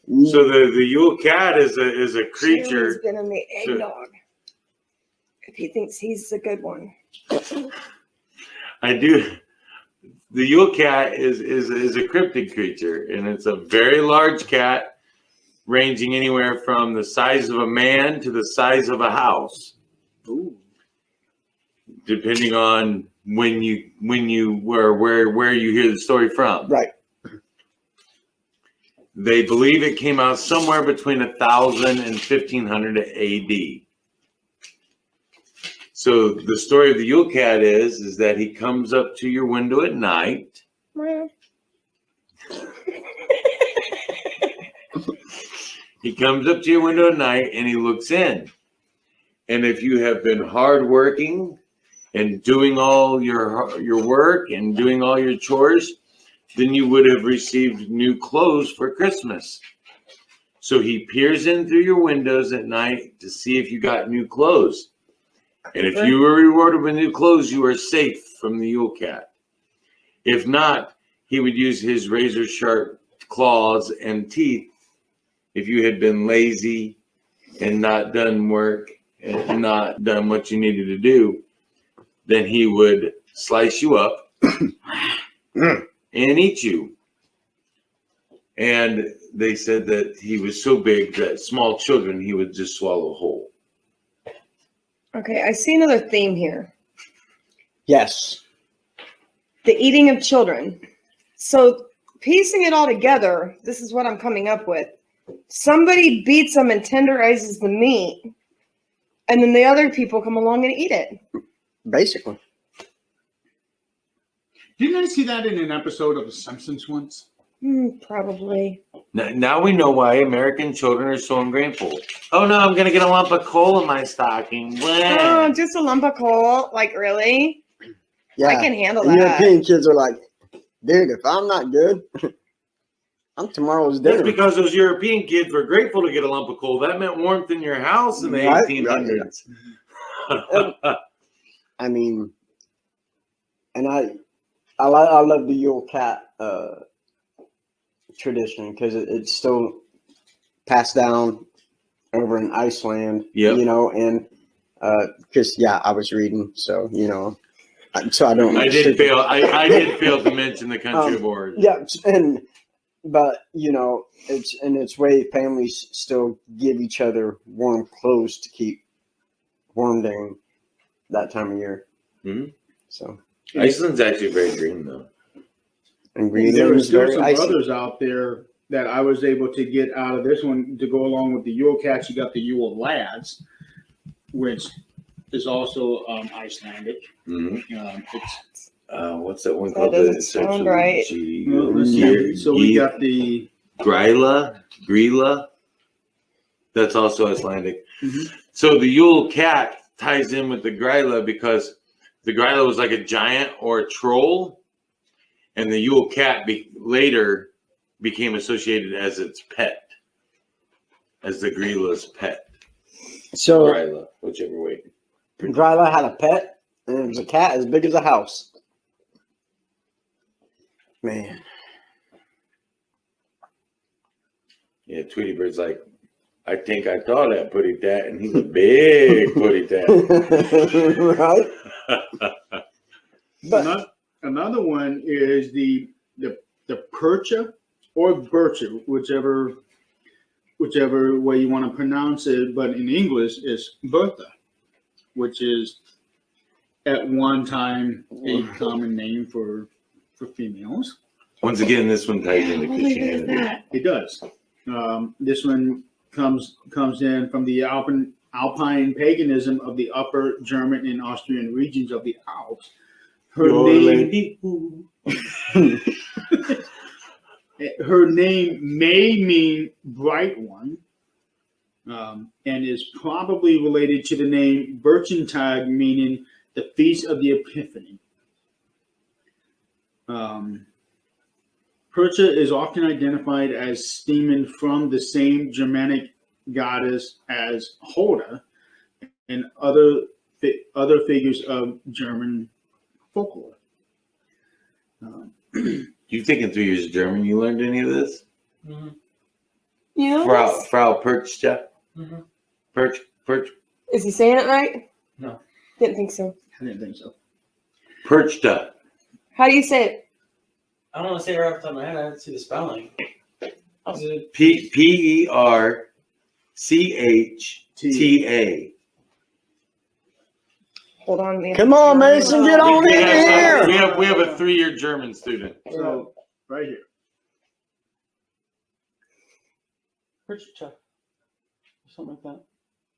So the Yule Cat is a Jeremy's creature. been in the So- eggnog. If he thinks he's the good one. I do. The Yule Cat is a cryptid creature, and it's a very large cat, ranging anywhere from the size of a man to the size of a house, Ooh. depending on where you hear the story from. Right. They believe it came out somewhere between 1000 and 1500 AD. So the story of the Yule Cat is that he comes up to your window at night. He comes up to your window at night and he looks in. And if you have been hardworking and doing all your work and doing all your chores, then you would have received new clothes for Christmas. So he peers in through your windows at night to see if you got new clothes. And if you were rewarded with new clothes, you are safe from the Yule Cat. If not, he would use his razor sharp claws and teeth if you had been lazy and not done work and not done what you needed to do. Then he would slice you up and eat you. And they said that he was so big that small children he would just swallow whole. Okay, I see another theme here. Yes. The eating of children. So piecing it all together, this is what I'm coming up with. Somebody beats them and tenderizes the meat, and then the other people come along and eat it. Basically. Didn't I see that in an episode of The Simpsons once? Probably. Now we know why American children are so ungrateful. Oh no, I'm going to get a lump of coal in my stocking. Oh, Blah. just a lump of coal? Like, really? Yeah. I can handle And that. European kids are like, dude, if I'm not good, I'm tomorrow's That's dinner. because those European kids were grateful to get a lump of coal. That meant warmth in your house in the Right, 1800s. I mean, and I love the Yule Cat tradition because it's still passed down over in Iceland. Yep. You know, and because I was reading, so so I don't. I did fail. I did fail to mention the country of origin. Yeah, but it's in its way, families still give each other warm clothes to keep warm during that time of year. Mhm. So, Iceland's actually very green, though. and There Greenland were is still very some icy. others out there that I was able to get out of this one to go along with the Yule Cats. You got the Yule Lads, which is also Icelandic. Mm-hmm. It's What's that one That called? doesn't sound right. let's see. So we got the Grilla. That's also Icelandic. Mhm. So the Yule Cat ties in with the Grilla because the Grilla was like a giant or a troll, and the Yule Cat later became associated as its pet, as the Grilla's pet. So Grilla, whichever way. Gryla had a pet, and it was a cat as big as a house. Man, Yeah, Tweety Bird's like, I think I thought that putty tat, and he's a big putty tat. Right? But Another one is the percha or bircha, whichever way you want to pronounce it, but in English is Bertha, which is at one time a common name for females. Once again, this one ties into Christianity. It does. This one comes in from the Alpine paganism of the Upper German and Austrian regions of the Alps. Her name may mean bright one, and is probably related to the name Birchentag, meaning the Feast of the Epiphany. Percha is often identified as stemming from the same Germanic goddess as Hoda and other figures of German folklore. You think in 3 years of German you learned any of this? Mm-hmm. Yeah. Frau Perchta? Mm-hmm. Perch? Is he saying it right? No. Didn't think so. I didn't think so. Perchta. How do you say it? I don't want to say it right off the top of my head. I have to see the spelling. Perchta. Hold on, man. come on, Mason, get on in here. We have a 3-year German student. So, right here. Percha. Something like that.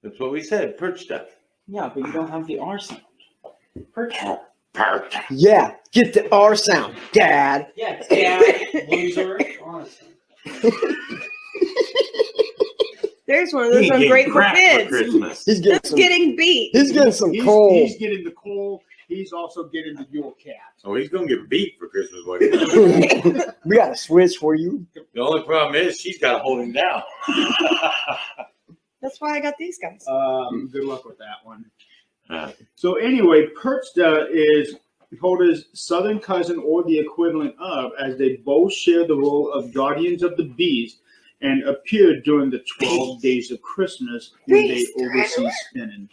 That's what we said, Perchta. Yeah, but you don't have the R sound. Percha. Perchta. Yeah, get the R sound, Dad. Yeah, dad, loser, R sound. There's one of those ungrateful kids. Christmas. He's getting Just some. getting beat. He's getting some coal. He's getting the coal. He's also getting the Yule cat. Oh, he's gonna get beat for Christmas, buddy. We got a switch for you. The only problem is she's got to hold him down. That's why I got these guys. Good luck with that one. Uh. So anyway, Perchta is Hoda's southern cousin or the equivalent of, as they both share the role of guardians of the bees and appear during the 12 days of Christmas when they oversee spinning.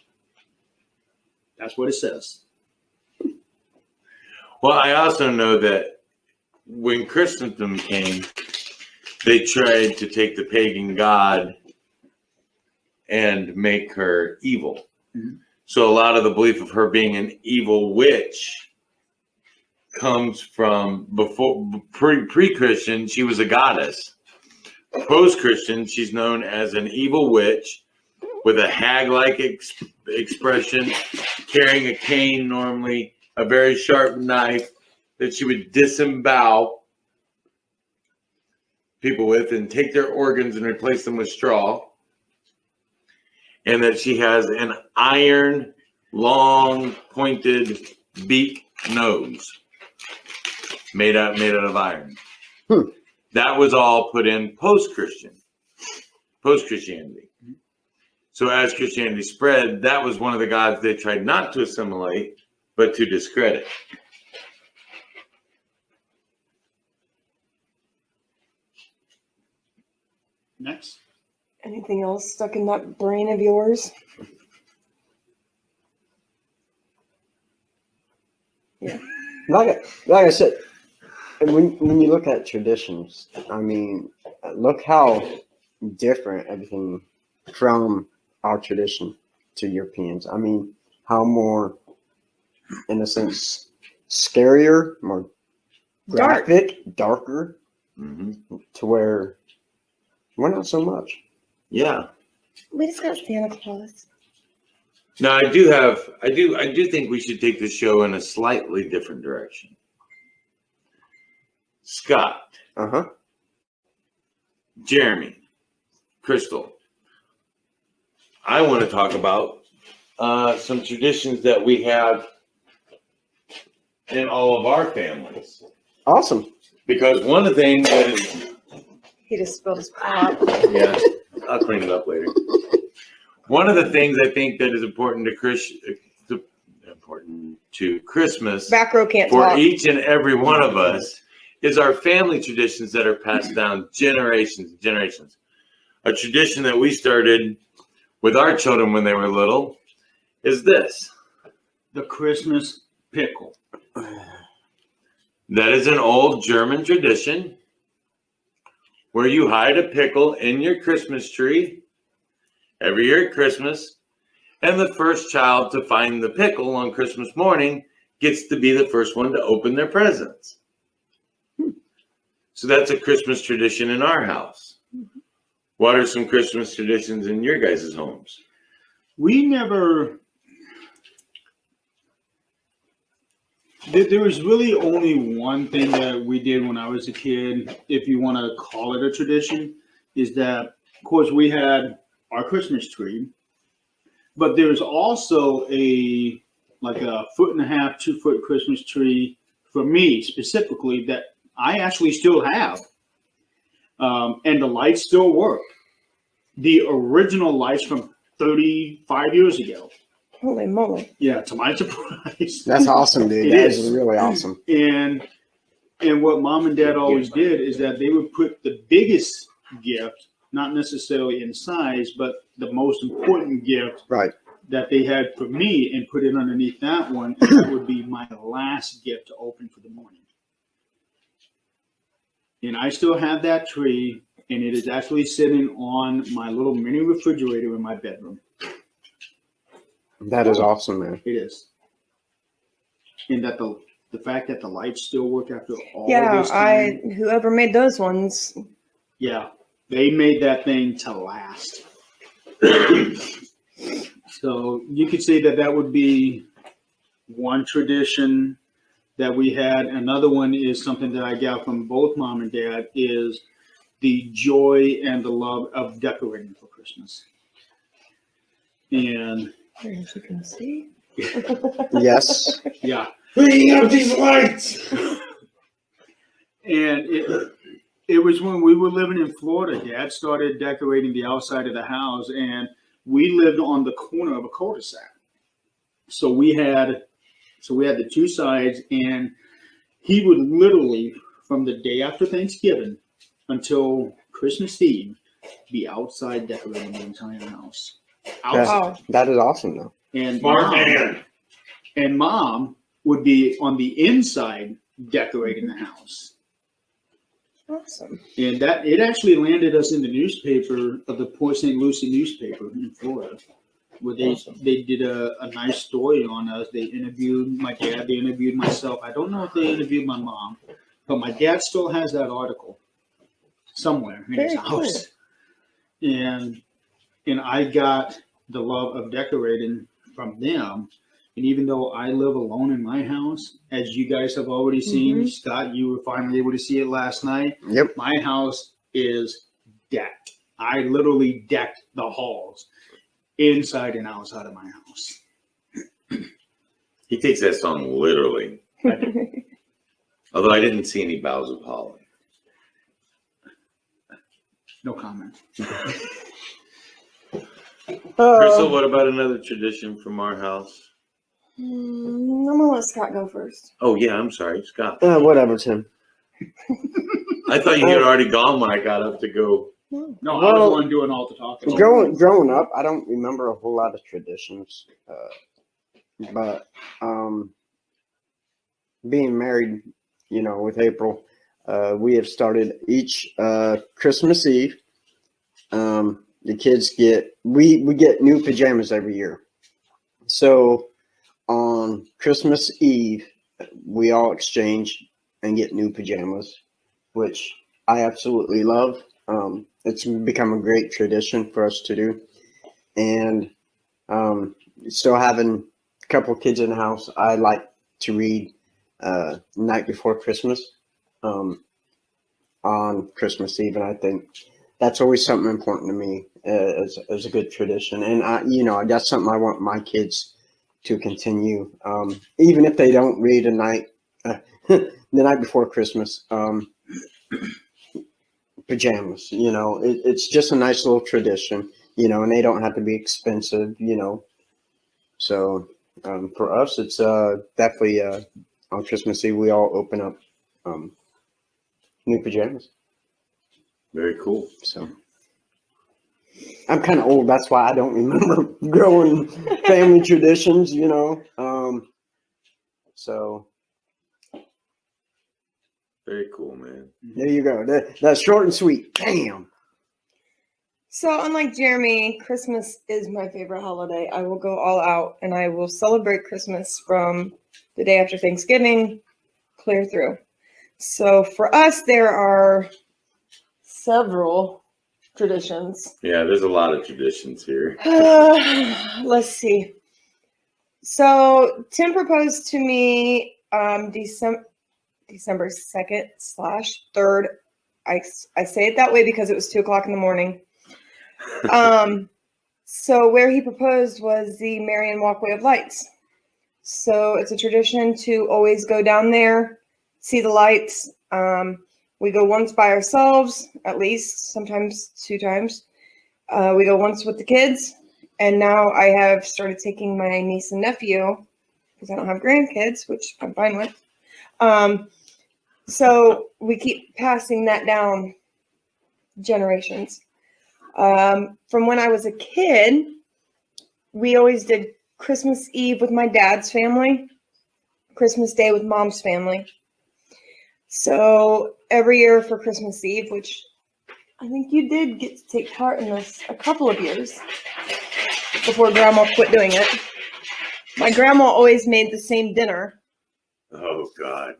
That's what it says. Well, I also know that when Christendom came, they tried to take the pagan god and make her evil. Mhm. So a lot of the belief of her being an evil witch comes from before pre-Christian, she was a goddess. Post-Christian, she's known as an evil witch with a hag-like expression, carrying a cane, normally a very sharp knife that she would disembowel people with and take their organs and replace them with straw. And that she has an iron, long, pointed beak nose made out of iron. That was all put in post-Christianity. So as Christianity spread, that was one of the gods they tried not to assimilate, but to discredit. Next. Anything else stuck in that brain of yours? Yeah. Like I said, when you look at traditions, I mean, look how different everything from our tradition to Europeans. I mean, how more, in a sense, scarier, more graphic, darker, to where we're not so much. Yeah. We just got Santa Claus. Now I do think we should take the show in a slightly different direction. Scott. Uh-huh. Jeremy. Crystal. I want to talk about some traditions that we have in all of our families. Awesome. Because one of the things that is, He just spilled his pop. yeah, I'll clean it up later. One of the things I think that is important to Christmas Back row can't for talk. each and every one of us is our family traditions that are passed down generations and generations. a tradition that we started with our children when they were little is this. The Christmas pickle. That is an old German tradition where you hide a pickle in your Christmas tree every year at Christmas, and the first child to find the pickle on Christmas morning gets to be the first one to open their presents. So that's a Christmas tradition in our house. What are some Christmas traditions in your guys' homes? We never. There was really only one thing that we did when I was a kid, if you want to call it a tradition, is that, of course, we had our Christmas tree, but there's also a 1.5 to 2 foot Christmas tree for me specifically that I actually still have. And the lights still work. The original lights from 35 years ago. Holy moly. Yeah, to my surprise. That's awesome, dude. It That is. is really awesome. And what mom and dad always did is that they would put the biggest gift, not necessarily in size, but the most important gift Right. that they had for me and put it underneath that one. And that would be my last gift to open for the morning. And I still have that tree, and it is actually sitting on my little mini refrigerator in my bedroom. That is awesome, man. It is. And that the fact that the lights still work after all Yeah, this time. whoever made those ones, Yeah, they made that thing to last. So you could say that would be one tradition that we had. Another one is something that I got from both mom and dad is the joy and the love of decorating for Christmas. And as you can see. Yes. yeah, Cleaning up these lights. and it was when we were living in Florida. Dad started decorating the outside of the house, and we lived on the corner of a cul-de-sac. So we had the two sides, and he would literally, from the day after Thanksgiving until Christmas Eve, be outside decorating the entire house. Outside. Wow. That is awesome, though. And Smart mom, man. and mom would be on the inside decorating the house. Awesome. And that it actually landed us in the newspaper of the Port St. Lucie newspaper in Florida, where they did a nice story on us. They interviewed my dad, they interviewed myself. I don't know if they interviewed my mom, but my dad still has that article somewhere in his Very cool. house. And I got the love of decorating from them. And even though I live alone in my house, as you guys have already seen, Scott, you were finally able to see it last night. Yep. My house is decked. I literally decked the halls inside and outside of my house. He takes that song literally. Although I didn't see any boughs of holly. No comment. Crystal, what about another tradition from our house? I'm gonna let Scott go first. Oh, yeah, I'm sorry, Scott. Whatever, Tim. I thought you had already gone when I got up to go. No, I was Well, the one doing all the talking. Growing up, I don't remember a whole lot of traditions, but being married, with April, we have started each Christmas Eve. The kids we get new pajamas every year, so on Christmas Eve we all exchange and get new pajamas, which I absolutely love. It's become a great tradition for us to do. And still having a couple kids in the house, I like to read Night Before Christmas on Christmas Eve. And I think that's always something important to me as a good tradition. And that's something I want my kids to continue. Even if they don't read the night before Christmas, pajamas, it's just a nice little tradition, and they don't have to be expensive, so for us it's definitely on Christmas Eve we all open up new pajamas. Very cool. So I'm kind of old. That's why I don't remember growing family traditions, you know. So Very cool, man. there you go. That's short and sweet. Damn. So unlike Jeremy, Christmas is my favorite holiday. I will go all out and I will celebrate Christmas from the day after Thanksgiving clear through. So for us, there are several traditions. Yeah, there's a lot of traditions here. Let's see. So Tim proposed to me December 2nd/3rd. I say it that way because it was 2:00 in the morning. So where he proposed was the Marion Walkway of Lights. So it's a tradition to always go down there, see the lights. We go once by ourselves, at least, sometimes 2 times. We go once with the kids. And now I have started taking my niece and nephew, because I don't have grandkids, which I'm fine with. So we keep passing that down generations. From when I was a kid, we always did Christmas Eve with my dad's family, Christmas Day with mom's family. So every year for Christmas Eve, which I think you did get to take part in this a couple of years before Grandma quit doing it. My grandma always made the same dinner Oh God.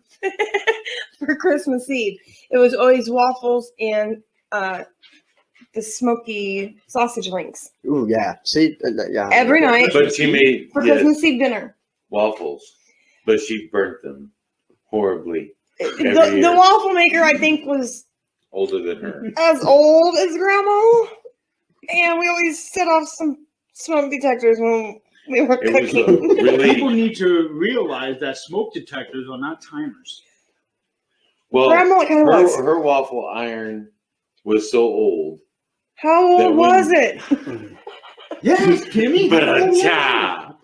for Christmas Eve. It was always waffles and the smoky sausage links Ooh, yeah. See, yeah. every night But she made for yes, Christmas Eve dinner. waffles, but she burnt them horribly. The waffle maker, I think, was Older than her. as old as Grandma, and we always set off some smoke detectors when we were It was cooking. really People need to realize that smoke detectors are not timers. well. Grandma kind of was. Her waffle iron was so old. How that old when- was it? Yes, Timmy. Ba-da-cha!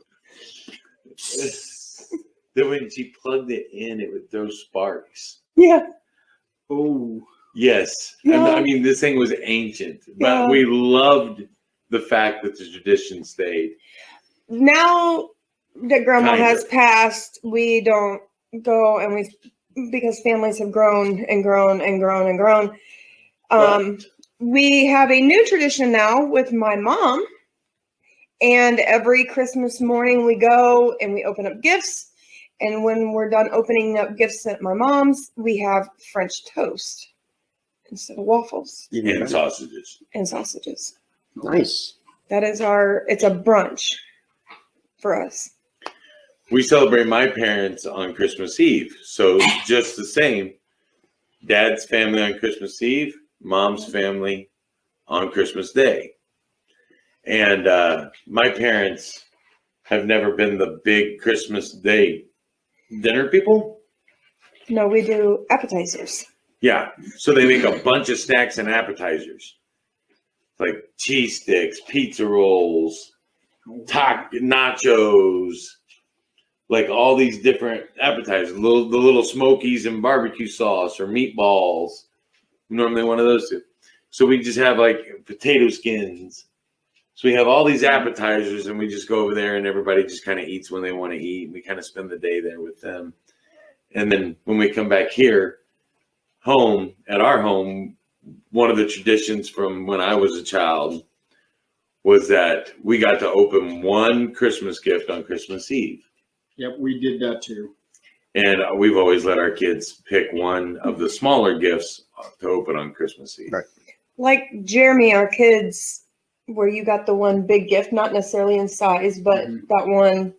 That when she plugged it in, it would throw sparks. Yeah. Oh, Yes. Yeah. I mean, this thing was ancient, but Yeah. we loved the fact that the tradition stayed. Now that Grandma Kind has of. passed, we don't go, and because families have grown and grown and grown and grown. We have a new tradition now with my mom, and every Christmas morning we go and we open up gifts, and when we're done opening up gifts at my mom's, we have French toast instead of waffles And sausages. and sausages. Nice. That is it's a brunch for us. We celebrate my parents on Christmas Eve. So just the same. Dad's family on Christmas Eve, mom's family on Christmas Day. And my parents have never been the big Christmas Day dinner people. No, we do appetizers. Yeah. So they make a bunch of snacks and appetizers. Like cheese sticks, pizza rolls, nachos, like all these different appetizers, the little smokies and barbecue sauce or meatballs. Normally one of those two. So we just have like potato skins. So we have all these appetizers and we just go over there and everybody just kind of eats when they want to eat. We kind of spend the day there with them. And then when we come back here, home, at our home, one of the traditions from when I was a child was that we got to open one Christmas gift on Christmas Eve. yep, we did that too. And we've always let our kids pick one of the smaller gifts to open on Christmas Eve. Right. Like Jeremy, our kids, where you got the one big gift, not necessarily in size, but that one.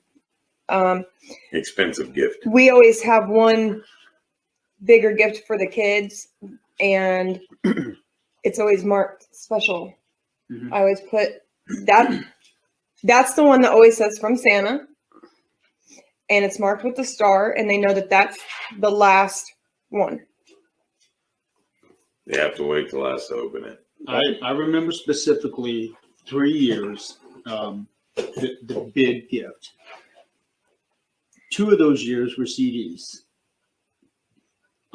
Expensive gift. We always have one bigger gift for the kids, and it's always marked special. Mhm. I always put that. That's the one that always says from Santa, and it's marked with the star, and they know that that's the last one. They have to wait till last to open it. I remember specifically 3 years, the big gift. 2 of those years were CDs.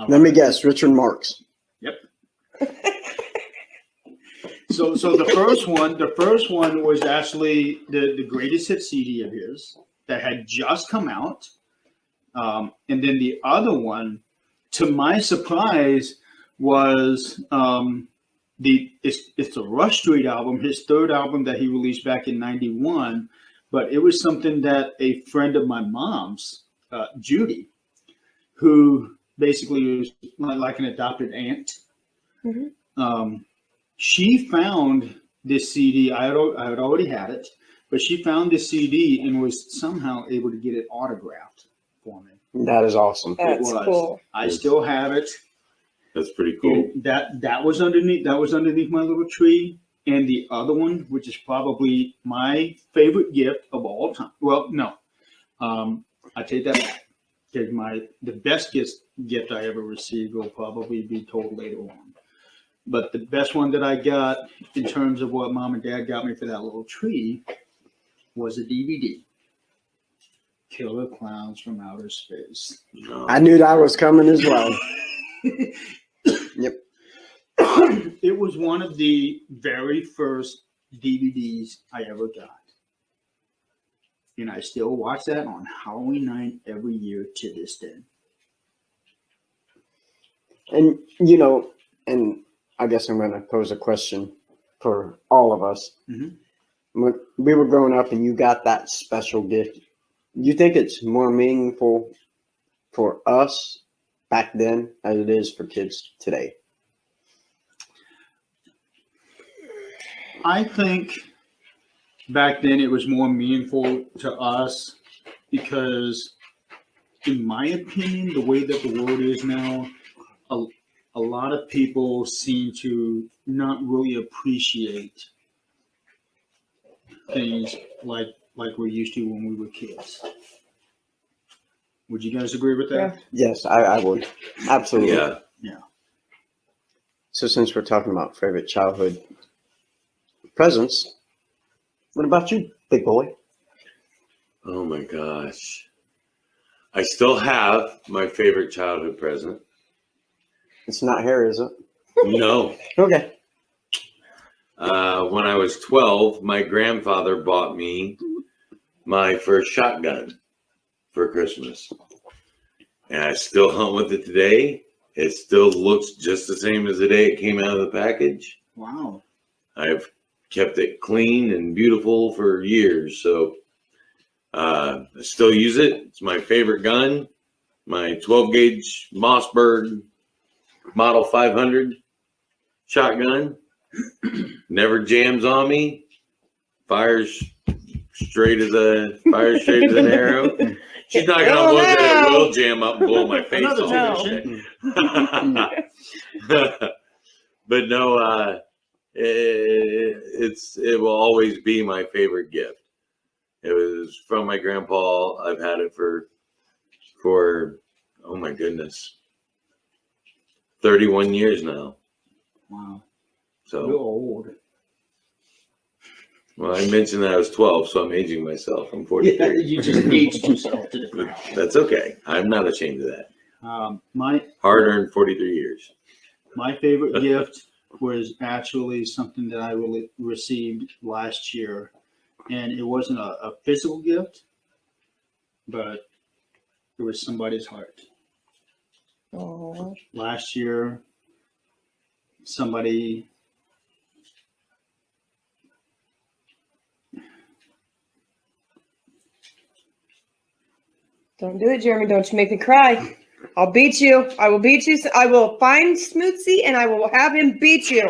Let me guess, Richard Marx. Yep. So the first one was actually the greatest hit CD of his that had just come out. And then the other one, to my surprise, was it's a Rush Street album, his third album that he released back in '91. But it was something that a friend of my mom's, Judy, who basically was like an adopted aunt. Mhm. She found this CD. I had already had it, but she found this CD and was somehow able to get it autographed for me. That is awesome. That's was. cool. I still have it. That's pretty cool. And that was underneath my little tree. And the other one, which is probably my favorite gift of all time. Well, no, I take that back. The best gift I ever received will probably be told later on. But the best one that I got in terms of what Mom and Dad got me for that little tree was a DVD. Killer Clowns from Outer Space. No. I knew that was coming as well. Yep. It was one of the very first DVDs I ever got. And I still watch that on Halloween night every year to this day. And, you know, and I guess I'm going to pose a question for all of us. Mhm. When we were growing up and you got that special gift, you think it's more meaningful for us back then as it is for kids today? I think back then it was more meaningful to us because, in my opinion, the way that the world is now, a lot of people seem to not really appreciate things like we used to when we were kids. Would you guys agree with that? Yes, I would. Absolutely. Yeah. So since we're talking about favorite childhood presents, what about you, big boy? Oh my gosh. I still have my favorite childhood present. It's not hair, is it? No. Okay. When I was 12, my grandfather bought me my first shotgun for Christmas. And I still hunt with it today. It still looks just the same as the day it came out of the package. Wow. I've kept it clean and beautiful for years. So I still use it. It's my favorite gun. My 12 gauge Mossberg Model 500 shotgun. Never jams on me. Fires straight as an arrow. She's knocking on wood that it will jam up and blow my face Another off. But no, it will always be my favorite gift. It was from my grandpa. I've had it for oh my goodness, 31 years now. Wow. So You're old. well, I mentioned that I was 12, so I'm aging myself. I'm 43. You just aged yourself to the But ground. that's okay. I'm not ashamed of that. My Hard-earned 43 years. My favorite gift was actually something that I really received last year, and it wasn't a physical gift, but it was somebody's heart. Aw. Last year, somebody Don't do it, Jeremy. Don't you make me cry. I'll beat you. I will beat you. I will find Smootsy and I will have him beat you.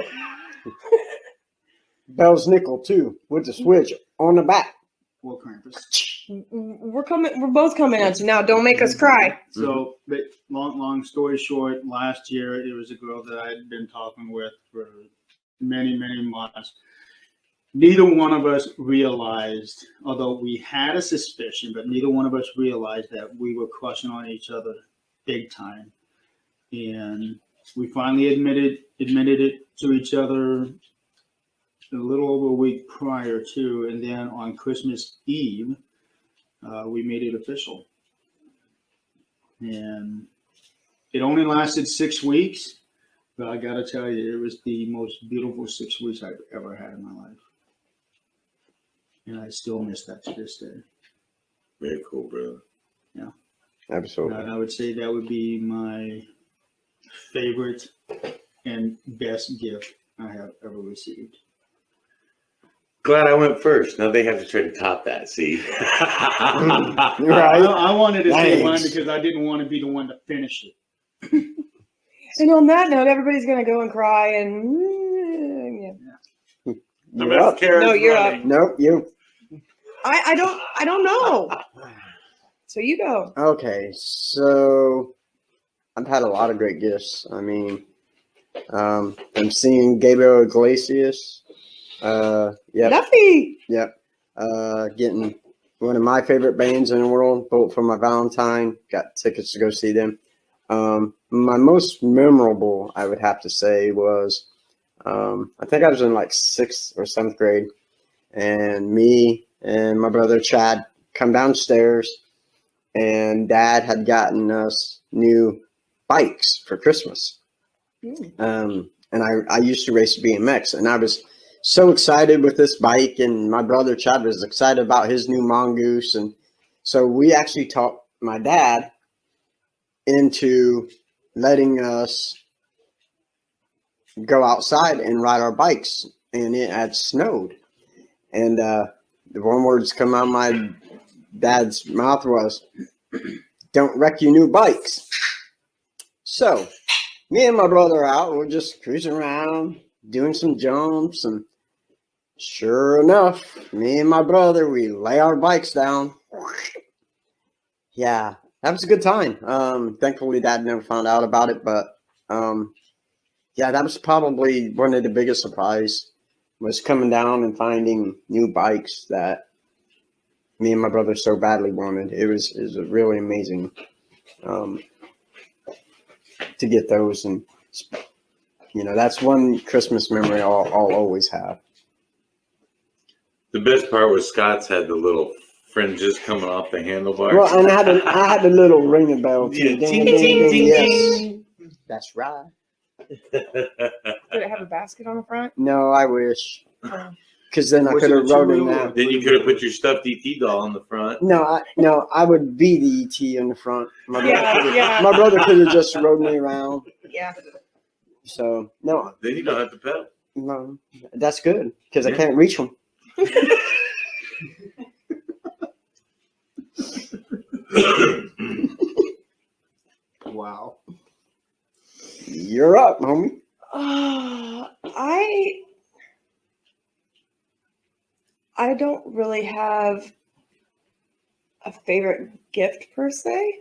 Bell's nickel too, with the switch on the back. Well, Krampus. We're coming. We're both coming at you now. Don't make us cry. So, but long story short, last year it was a girl that I had been talking with for many months. Neither one of us realized, although we had a suspicion, but neither one of us realized that we were crushing on each other big time. And we finally admitted it to each other a little over a week prior to, and then on Christmas Eve, we made it official. And it only lasted 6 weeks, But I gotta tell you, it was the most beautiful 6 weeks I've ever had in my life. And I still miss that to this day. Very cool, brother. Absolutely. And I would say that would be my favorite and best gift I have ever received. Glad I went first. Now they have to try to top that. See, Right. I wanted to say mine Thanks. because I didn't want to be the one to finish it. And on that note, everybody's gonna go and cry and yeah. You're up. No, you're up. running. Nope, you. I don't know. So you go. Okay, so I've had a lot of great gifts. I mean, I'm seeing Gabriel Iglesias. Yep, Duffy. yep. Getting one of my favorite bands in the world, both for my Valentine. Got tickets to go see them. My most memorable, I would have to say, was I think I was in like 6th or 7th grade, and me and my brother Chad come downstairs, and Dad had gotten us new bikes for Christmas. And I used to race BMX, and I was so excited with this bike, and my brother Chad was excited about his new Mongoose, and so we actually talked my dad into letting us go outside and ride our bikes, and it had snowed, and the one words come out of my dad's mouth was, "Don't wreck your new bikes." So me and my brother out, we're just cruising around doing some jumps, and sure enough, me and my brother, we lay our bikes down. Yeah, that was a good time. Thankfully Dad never found out about it, but yeah, that was probably one of the biggest surprise, was coming down and finding new bikes that me and my brother so badly wanted. It was really amazing to get those, and that's one Christmas memory I'll always have. The best part was Scott's had the little fringes coming off the handlebars. Well, and I had a little ringing bell too. Yeah, Ding, ting, ding, ting, ding, ting, yes. ting. That's right. Did it have a basket on the front? No, I wish, Oh. because then I Was could it have a wrote it two-wheel or- down. Then you could have put your stuffed ET doll on the front. No, I would be the ET in the front. My brother, Yeah. my brother could have just rode me around. Yeah. So no, Then you don't have to pedal. no, that's good because I Yeah. can't reach them. Wow. You're up, homie. I don't really have a favorite gift per se.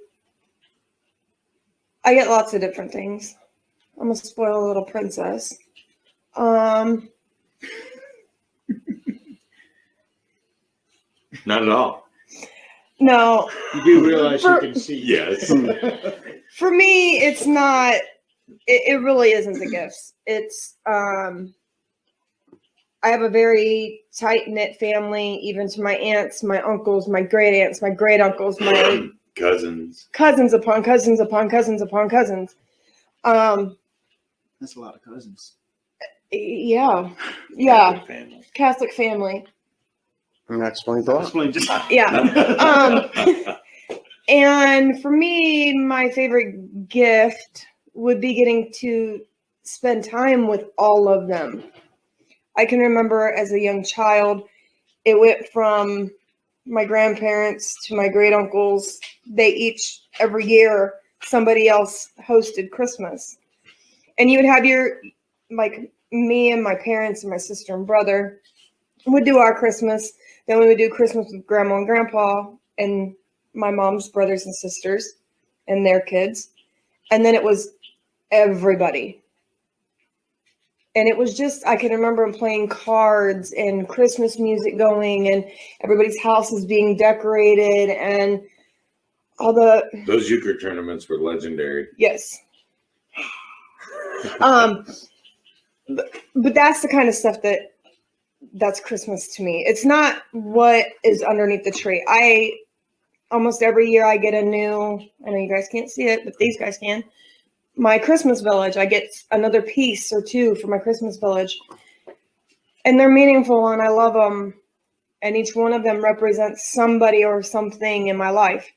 I get lots of different things. I'm a spoiled little princess. Not at all. No, You do realize you can see. Yes. for me, it's not. It really isn't the gifts. It's I have a very tight knit family, even to my aunts, my uncles, my great aunts, my great uncles, my Cousins. cousins upon cousins upon cousins upon cousins. That's a lot of cousins. Yeah, Family. Catholic family. And that explains a lot. Explain just. Yeah. And for me, my favorite gift would be getting to spend time with all of them. I can remember as a young child, it went from my grandparents to my great uncles. They each, every year, somebody else hosted Christmas. And you would have like me and my parents and my sister and brother would do our Christmas. Then we would do Christmas with grandma and grandpa and my mom's brothers and sisters and their kids. And then it was everybody. And it was just, I can remember playing cards and Christmas music going and everybody's houses being decorated and all the, Those euchre tournaments were legendary. yes. But that's the kind of stuff that's Christmas to me. It's not what is underneath the tree. Almost every year I get a new, I know you guys can't see it, but these guys can. my Christmas village. I get another piece or two for my Christmas village. And they're meaningful and I love them. And each one of them represents somebody or something in my life.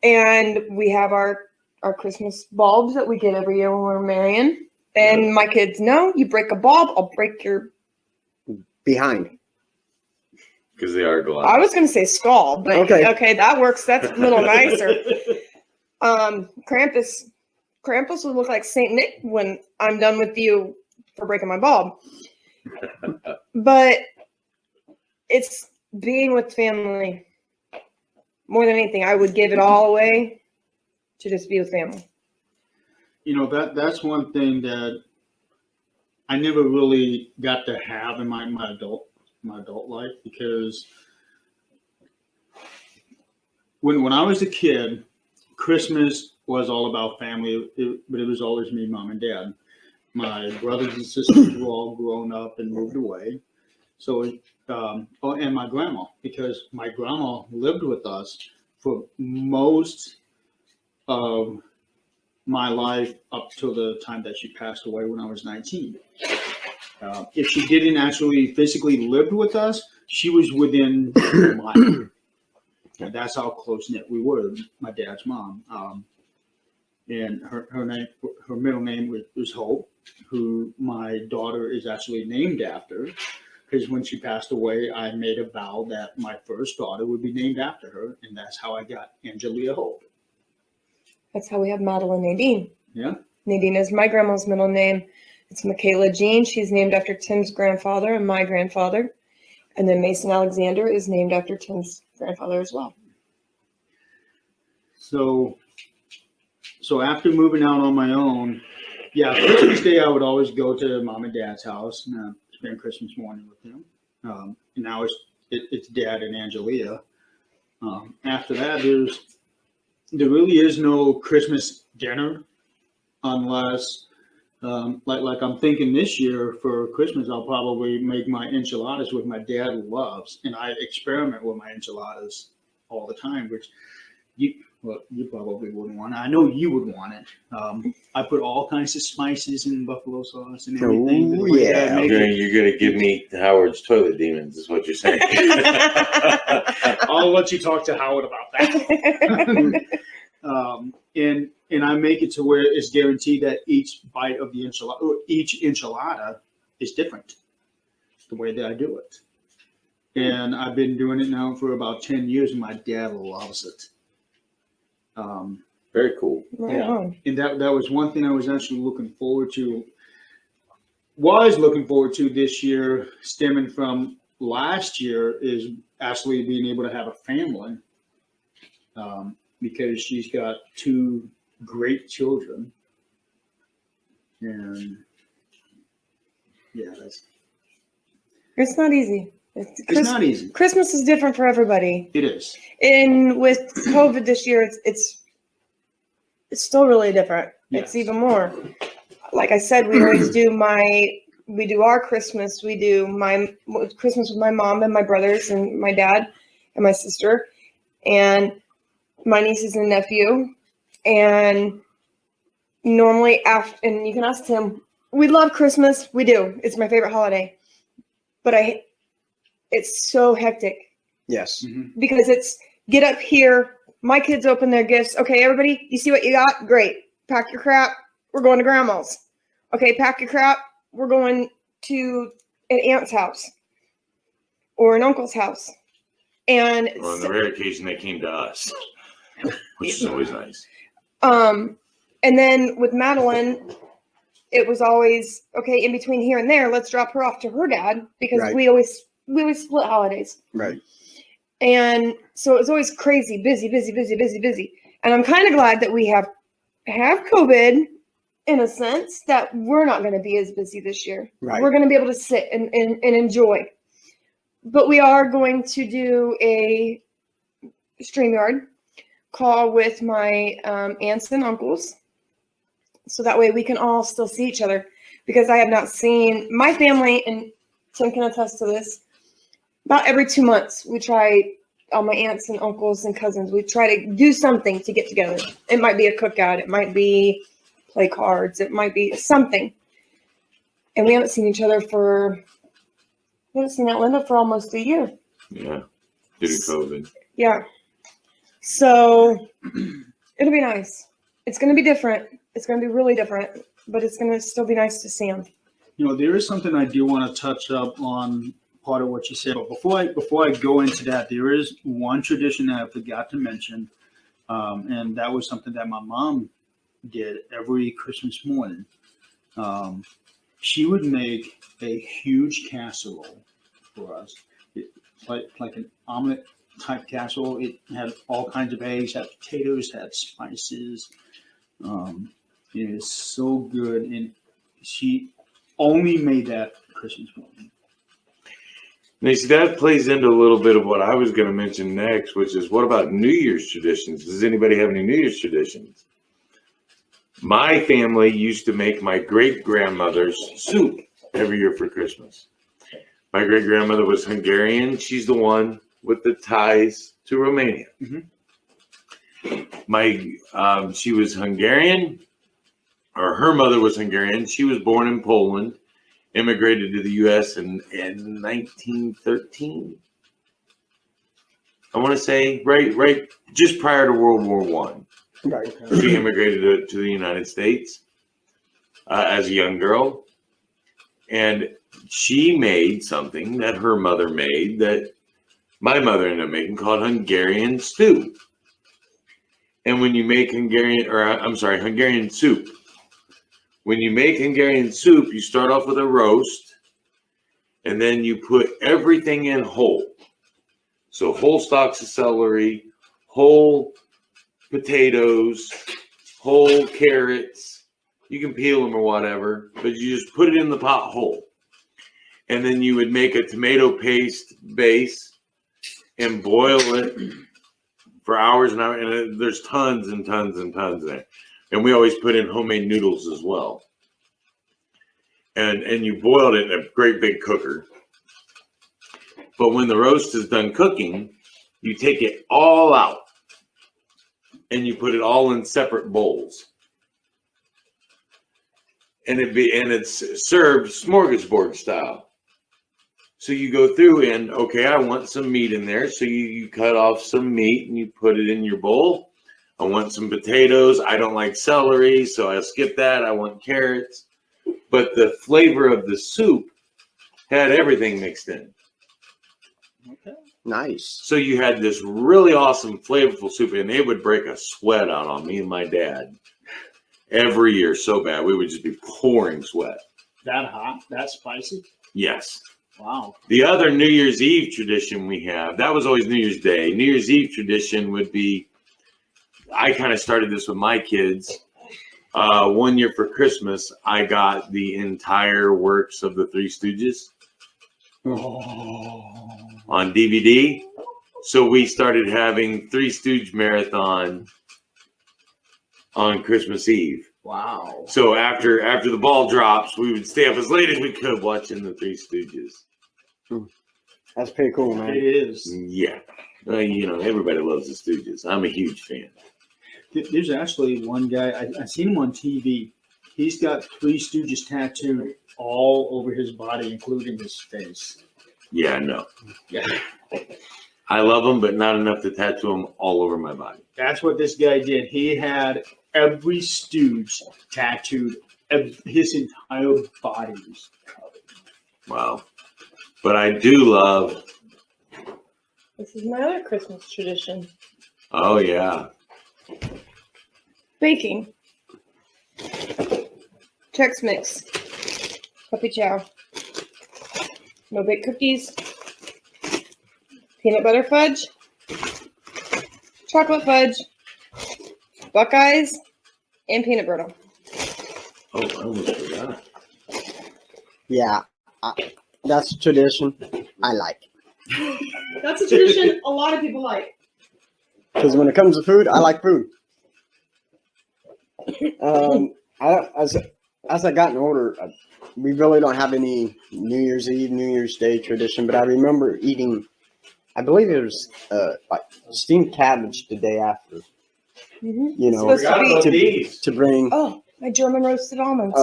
And we have our Christmas bulbs that we get every year when we're marrying. And my kids know, you break a bulb, I'll break your... Behind. Because they are glass. I was going to say skull, but okay, that works. That's a little nicer. Krampus would look like Saint Nick when I'm done with you for breaking my bulb. But it's being with family. More than anything, I would give it all away to just be with family. You know, that's one thing that I never really got to have in my adult life, because when I was a kid, Christmas was all about family, but it was always me, mom, and dad. My brothers and sisters were all grown up and moved away. So, and my grandma, because my grandma lived with us for most of my life up till the time that she passed away when I was 19. If she didn't actually physically live with us, she was within a mile. And that's how close knit we were. My dad's mom, and her middle name was Hope, who my daughter is actually named after. Because when she passed away, I made a vow that my first daughter would be named after her, and that's how I got Angelia Hope. That's how we have Madeline Nadine. Yeah. Nadine is my grandma's middle name. It's Michaela Jean. She's named after Tim's grandfather and my grandfather. And then Mason Alexander is named after Tim's grandfather as well. So after moving out on my own, yeah, Christmas Day I would always go to mom and dad's house and spend Christmas morning with them. And now it's dad and Angelia. After that, there really is no Christmas dinner unless, like I'm thinking this year for Christmas, I'll probably make my enchiladas, which my dad loves, and I experiment with my enchiladas all the time, which you probably wouldn't want. I know you would want it. I put all kinds of spices and buffalo sauce and everything. Oh, yeah. You're gonna give me Howard's toilet demons, is what you're saying. I'll let you talk to Howard about that. And I make it to where it's guaranteed that each bite of the enchilada, or each enchilada, is different. The way that I do it, and I've been doing it now for about 10 years, and my dad loves it. Very cool. Right Yeah. on. And that was one thing I was actually looking forward to. Was looking forward to this year, stemming from last year, is actually being able to have a family. Because she's got 2 great children, and yeah, It's not easy. it's not easy. Christmas is different for everybody. It is. And with COVID this year, it's still really different. Yes. It's even more. Like I said, we always do our Christmas. We do my Christmas with my mom and my brothers and my dad and my sister and my nieces and nephew. And normally and you can ask Tim, we love Christmas. We do. It's my favorite holiday. But it's so hectic. Yes. Mm-hmm. Because it's get up here. My kids open their gifts. Okay, everybody, you see what you got? Great. Pack your crap. We're going to grandma's. Okay, pack your crap. We're going to an aunt's house or an uncle's house. And Well, on the rare occasion they came to us, which is always nice. and then with Madeline, it was always okay. In between here and there, let's drop her off to her dad because Right. we always split holidays. Right. And so it was always crazy, busy. And I'm kind of glad that we have COVID in a sense that we're not going to be as busy this year. Right. We're going to be able to sit and enjoy. But we are going to do a StreamYard call with my aunts and uncles. So that way we can all still see each other because I have not seen my family, and Tim can attest to this. About every 2 months, we try all my aunts and uncles and cousins. We try to do something to get together. It might be a cookout. It might be play cards. It might be something. And we haven't seen each other we haven't seen Aunt Linda for almost a year. Yeah, due to COVID. Yeah. So it'll be nice. It's going to be different. It's going to be really different, but it's going to still be nice to see him. You know, there is something I do want to touch up on part of what you said, but before I go into that, there is one tradition that I forgot to mention, and that was something that my mom did every Christmas morning. She would make a huge casserole for us, like an omelet type casserole. It had all kinds of eggs, had potatoes, had spices. It is so good, and she only made that Christmas morning. Now, see, that plays into a little bit of what I was going to mention next, which is what about New Year's traditions? Does anybody have any New Year's traditions? My family used to make my great-grandmother's soup every year for Christmas. My great-grandmother was Hungarian. She's the one with the ties to Romania. She was Hungarian, or her mother was Hungarian. She was born in Poland, immigrated to the U.S. in 1913. I want to say right just prior to World War I. Right. She immigrated to the United States as a young girl, and she made something that her mother made that my mother ended up making called Hungarian stew. And when you make Hungarian soup. When you make Hungarian soup, you start off with a roast, and then you put everything in whole. So whole stalks of celery, whole potatoes, whole carrots. You can peel them or whatever, but you just put it in the pot whole. And then you would make a tomato paste base and boil it for hours and hours. And there's tons and tons and tons there. And we always put in homemade noodles as well. And you boiled it in a great big cooker. But when the roast is done cooking, you take it all out and you put it all in separate bowls. And it's served smorgasbord style. So you go through and, okay, I want some meat in there. So you cut off some meat and you put it in your bowl. I want some potatoes. I don't like celery, so I skip that. I want carrots. But the flavor of the soup had everything mixed in. Okay. Nice. So you had this really awesome, flavorful soup, and it would break a sweat out on me and my dad every year so bad. We would just be pouring sweat. That hot? That spicy? Yes. Wow. The other New Year's Eve tradition we have, that was always New Year's Day. New Year's Eve tradition would be, I kind of started this with my kids. One year for Christmas, I got the entire works of the Three Stooges on DVD. So we started having Three Stooge marathon on Christmas Eve. Wow. So after the ball drops, we would stay up as late as we could watching the Three Stooges. That's pretty cool, man. It is. Yeah. Everybody loves the Stooges. I'm a huge fan. There's actually one guy, I seen him on TV. He's got Three Stooges tattooed all over his body, including his face. Yeah, I know. Yeah. I love them, but not enough to tattoo them all over my body. That's what this guy did. He had every Stooge tattooed. His entire body was covered. Wow. But I do love. This is my other Christmas tradition. Oh, yeah. Baking. Chex Mix. Puppy Chow. No baked cookies. Peanut butter fudge. Chocolate fudge. Buckeyes. And peanut butter. Oh, I almost forgot. Yeah, that's a tradition I like. That's a tradition a lot of people like. Because when it comes to food, I like food. As I gotten older, we really don't have any New Year's Eve, New Year's Day tradition. But I remember eating I believe it was like steamed cabbage the day after. Mhm. You know, Supposed to Forgot be- about to, these. to bring. Oh, my German roasted almonds.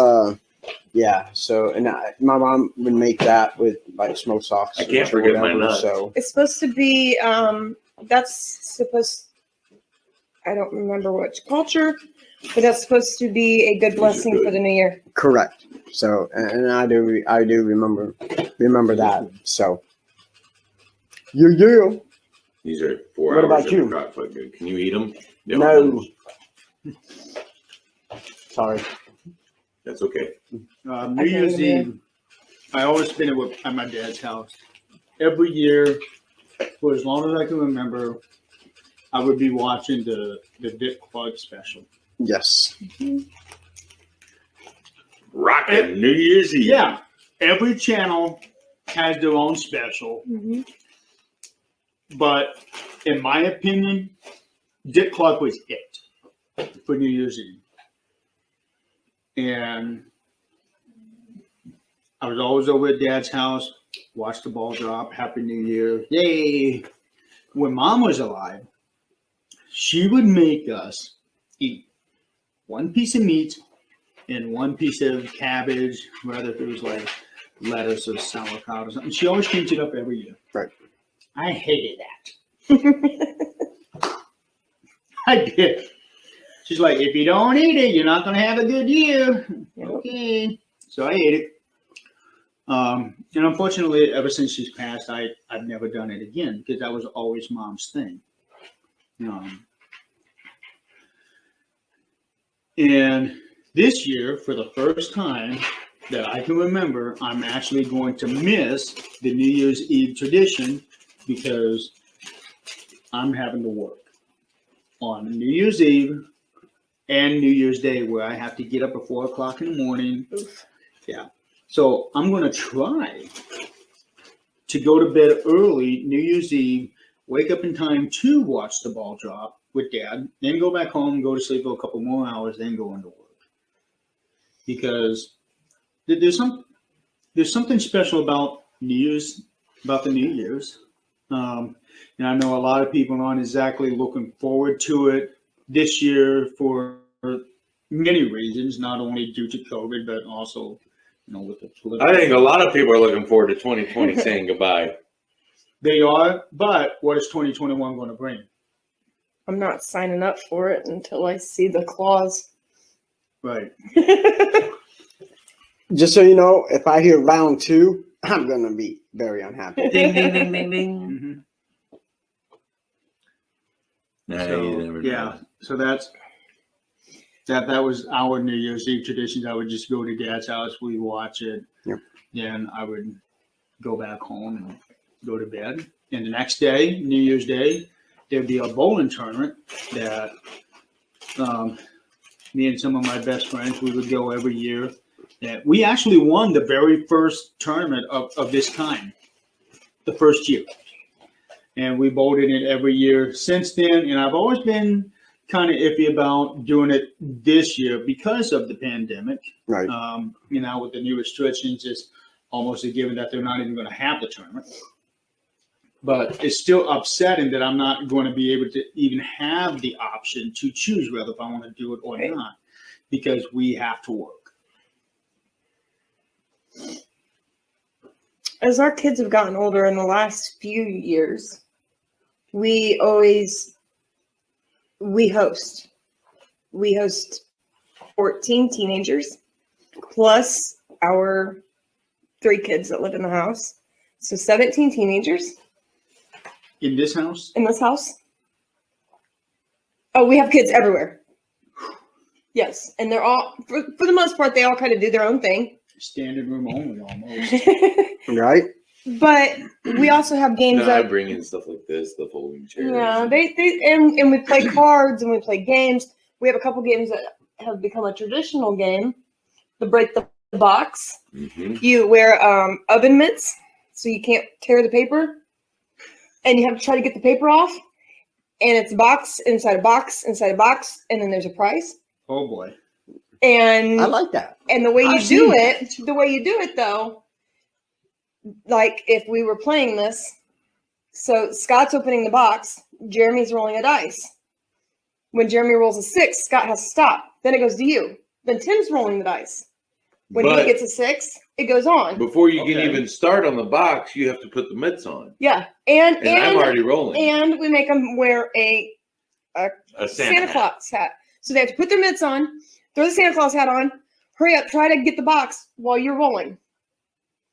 Yeah. So, and my mom would make that with like smoked sausage. I can't or forget my whatever, nuts. So, It's supposed to be, that's supposed, I don't remember which culture, but that's supposed to be a good These are blessing good. for the new year. correct. So, and I do remember that. So, yeah. These are 4 What hours about in you? the crock pot. Good. Can you eat them? No. Sorry. That's okay. New Year's Eve, I always spend it at my dad's house. Every year, for as long as I can remember, I would be watching the Dick Clark special. Yes. Rockin' New Year's Eve. Yeah, every channel has their own special, Mm-hmm. but in my opinion, Dick Clark was it for New Year's Eve. And I was always over at Dad's house, watch the ball drop, Happy New Year, yay. When Mom was alive, she would make us eat one piece of meat and one piece of cabbage, whether it was like lettuce or sauerkraut or something. She always changed it up every year. Right. I hated that. I did. She's like, if you don't eat it, you're not going to have a good year. Yep. Okay. So I ate it. And unfortunately, ever since she's passed, I've never done it again because that was always Mom's thing. And this year, for the first time that I can remember, I'm actually going to miss the New Year's Eve tradition because I'm having to work on New Year's Eve and New Year's Day, where I have to get up at 4 o'clock in the morning. Oof. Yeah. So I'm going to try to go to bed early New Year's Eve, wake up in time to watch the ball drop with Dad, then go back home, go to sleep for a couple more hours, then go into work. Because there's something special about the New Year's. And I know a lot of people aren't exactly looking forward to it this year for many reasons, not only due to COVID, but also, with the political. I think a lot of people are looking forward to 2020 saying goodbye. They are, but what is 2021 going to bring? I'm not signing up for it until I see the clause. Right. Just so you know, if I hear round 2, I'm gonna be very unhappy. Ding, ding, ding, ding, ding. Mm-hmm. Nah, So, you never yeah. know. So that was our New Year's Eve traditions. I would just go to Dad's house, we'd watch it. Yep. Then I would go back home and go to bed. And the next day, New Year's Day, there'd be a bowling tournament that me and some of my best friends, we would go every year. And we actually won the very first tournament of this kind, the first year. And we bowled in it every year since then. And I've always been kind of iffy about doing it this year because of the pandemic. Right. With the new restrictions, it's almost a given that they're not even going to have the tournament. But it's still upsetting that I'm not going to be able to even have the option to choose whether if I want to do it or not, because we have to work. As our kids have gotten older in the last few years, we host. We host 14 teenagers plus our 3 kids that live in the house. So 17 teenagers In this house, in this house. Oh, we have kids everywhere. Yes. And they're all, for the most part, they all kind of do their own thing. standing room only almost. Right? But we also have games No, I that, bring in stuff like this, the folding chairs. yeah, and we play cards and we play games. We have a couple games that have become a traditional game. The break the box. Mm-hmm. You wear oven mitts so you can't tear the paper, and you have to try to get the paper off. And it's a box inside a box inside a box, and then there's a prize. Oh boy. And I like that. and the way you I've do seen it, though, like if we were playing this So Scott's opening the box. Jeremy's rolling a dice. When Jeremy rolls a 6, Scott has to stop. Then it goes to you. Then Tim's rolling the dice. When he But gets a 6, it goes on. before you can Okay. even start on the box, you have to put the mitts on. Yeah, And I'm already rolling. and we make them wear a A Santa Claus hat. So they have to put their mitts on, throw the Santa Claus hat on, hurry up, try to get the box while you're rolling,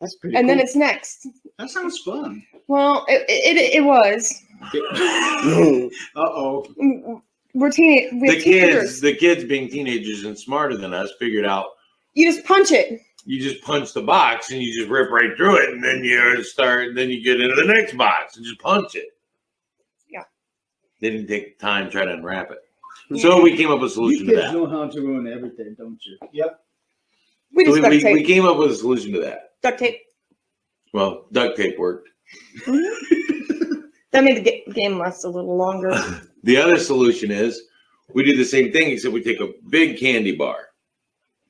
That's pretty and cool. then it's next. That sounds fun. Well, it was. Uh-oh. We're we have teenagers. The kids being teenagers and smarter than us figured out You just punch it. you just punch the box and you just rip right through it, and then you get into the next box and just punch it. Yeah. They didn't take time to try to unwrap it. So we came up with a You solution to kids that. know how to ruin everything, don't you? Yep. We just So duct tape. we came up with a solution to that. Duct tape. Well, duct tape worked. That made the game last a little longer. The other solution is we do the same thing, except we take a big candy bar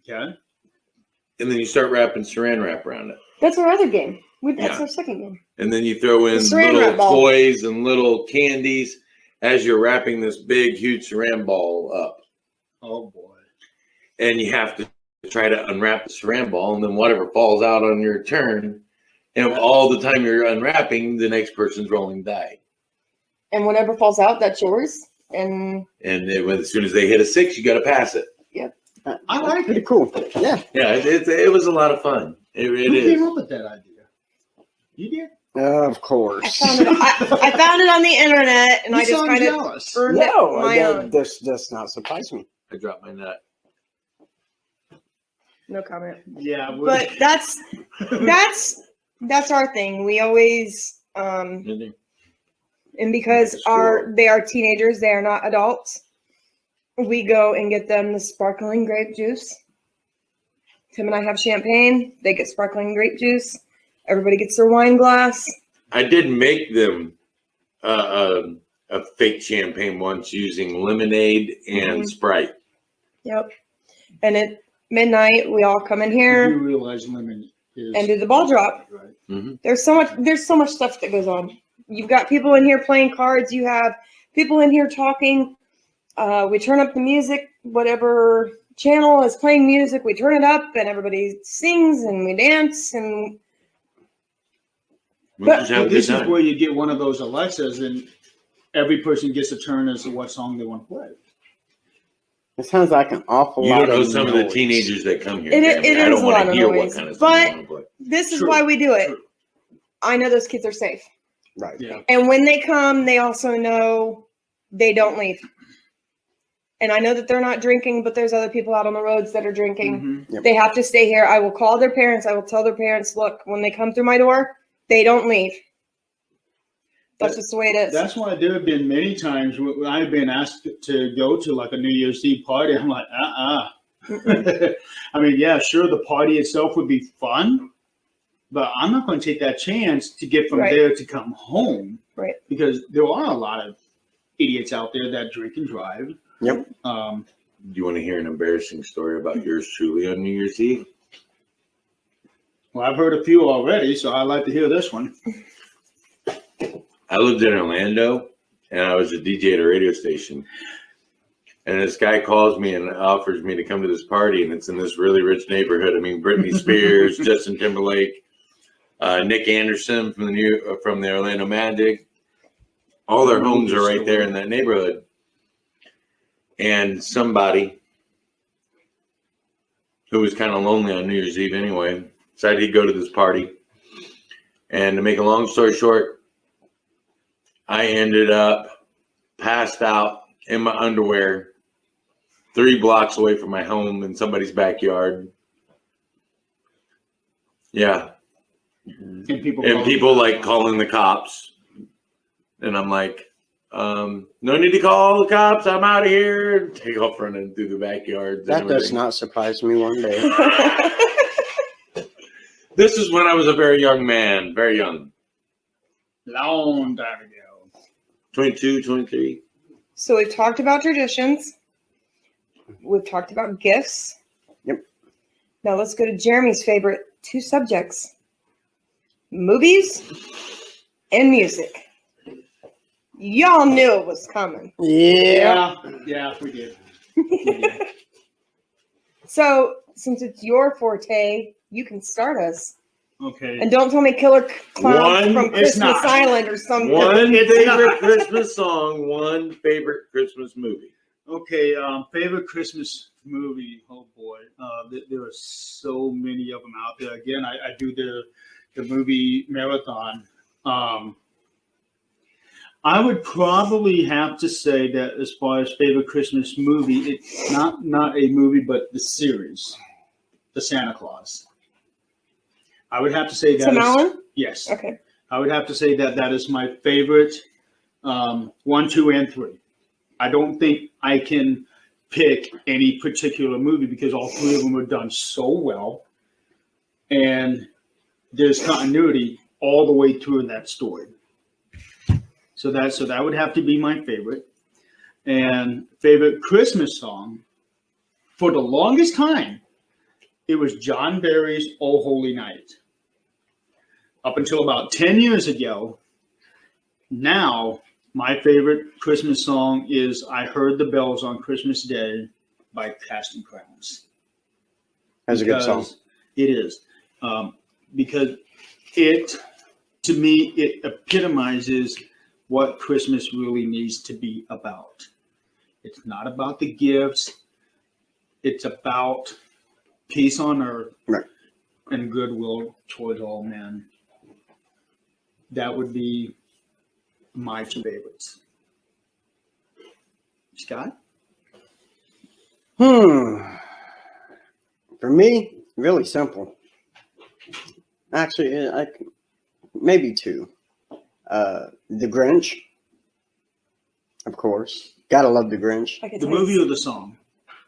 Okay. and then you start wrapping saran wrap around it. That's our other game. That's Yeah. our second game. And then you throw in The saran little wrap ball. toys and little candies as you're wrapping this big, huge saran ball up. Oh, boy. And you have to try to unwrap the saran ball, and then whatever falls out on your turn. And all the time you're unwrapping, the next person's rolling die. And whatever falls out, that's yours. And And as soon as they hit a 6, you got to pass it. I like pretty it. cool. Yeah. Yeah, it was a lot of fun. It Who is. came up with that idea? You did? Of I course. found it. I found it on the internet, and You I just sound kind of jealous. earned it No, my own. this does not surprise me. I dropped my nut. No comment. Yeah. But that's our thing. We always and because they are teenagers, they are not adults. We go and get them the sparkling grape juice. Tim and I have champagne. They get sparkling grape juice. Everybody gets their wine glass. I did make them a fake champagne once using lemonade and Sprite. Yep. And at midnight, we all come in You here realize lemon is. and do the ball drop. Right. There's so much stuff that goes on. You've got people in here playing cards. You have people in here talking. We turn up the music, whatever channel is playing music, we turn it up and everybody sings and we dance and We just have a good This is time. where you get one of those Alexas and every person gets a turn as to what song they want to play. It sounds like an awful You lot don't know of some of the noise. teenagers that come here. It Jeremy. I is don't a want lot to of hear noise, what kind of stuff but- you want to play. this is True, why we do it. true. I know those kids are safe. Right. Yeah. And when they come, they also know they don't leave. And I know that they're not drinking, but there's other people out on the roads that are drinking. Mhm. Yep. They have to stay here. I will call their parents. I will tell their parents, look, when they come through my door, they don't leave. That's just the way it is. That's why there have been many times when I've been asked to go to like a New Year's Eve party. I'm like, I mean, yeah, sure, the party itself would be fun, but I'm not going to take that chance to get from Right. there to come home. Right. Because there are a lot of idiots out there that drink and drive. Yep. Do you want to hear an embarrassing story about yours truly on New Year's Eve? Well, I've heard a few already, so I'd like to hear this one. I lived in Orlando, and I was a DJ at a radio station. And this guy calls me and offers me to come to this party, and it's in this really rich neighborhood. I mean, Britney Spears, Justin Timberlake, Nick Anderson from the Orlando Magic. All their homes are right there in that neighborhood. And somebody who was kind of lonely on New Year's Eve anyway decided he'd go to this party. And to make a long story short, I ended up passed out in my underwear 3 blocks away from my home in somebody's backyard. Yeah. And people, And people like calling the cops. And I'm like, no need to call the cops. I'm out of here. Take off running through the backyards. That and does everything. not surprise me one day. This is when I was a very young man, very young. long time ago. 22, 23. So we've talked about traditions. We've talked about gifts. Yep. Now let's go to Jeremy's favorite 2 subjects. Movies and music. Y'all knew it was coming. Yeah. Yeah, we did. So, since it's your forte, you can start us. Okay. And don't tell me Killer Clowns One, from it's Christmas not. Island or something. One It's favorite not. Christmas song, one favorite Christmas movie. Okay, favorite Christmas movie. Oh boy, there are so many of them out there. Again, I do the movie marathon. I would probably have to say that as far as favorite Christmas movie, it's not a movie, but the series, The Santa Claus. I would have to say that. Tim Allen? Yes. Okay. I would have to say that is my favorite. 1, 2, and 3. I don't think I can pick any particular movie because all 3 of them are done so well, and there's continuity all the way through in that story. So that would have to be my favorite. And favorite Christmas song, for the longest time, it was John Barry's "Oh Holy Night." Up until about 10 years ago, now my favorite Christmas song is "I Heard the Bells on Christmas Day" by Casting Crowns. That's a good song. Because it is. Because it, to me, it epitomizes what Christmas really needs to be about. It's not about the gifts. It's about peace on earth, Right, and goodwill towards all men. That would be my 2 favorites. Scott? For me, really simple. Actually, maybe 2. The Grinch, of course. Gotta love the Grinch. I could The tell movie you, or the song?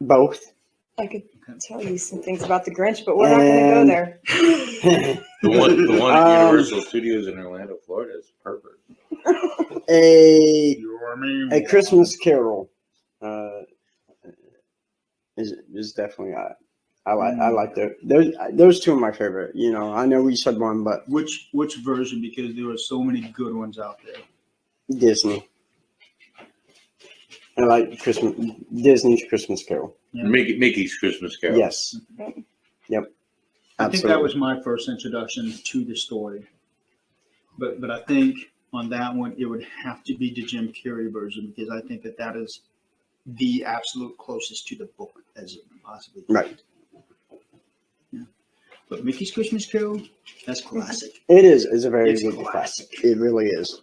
Both. I could tell you some things about the Grinch, but we're not going to go And- there. The one at Universal Studios in Orlando, Florida is perfect. a Your name. A Christmas Carol is definitely I like those 2 are my favorite. You know, I know we said one, but Which version? Because there are so many good ones out there. Disney. I like Disney's Christmas Carol. Yeah. Mickey's Christmas Carol. Yes. Yep. I think that was my first introduction to the story. But I think on that one it would have to be the Jim Carrey version because I think that is the absolute closest to the book as it possibly can. Right. Yeah. But Mickey's Christmas Carol, that's classic. It is. It's a very It's good classic. classic. It really is.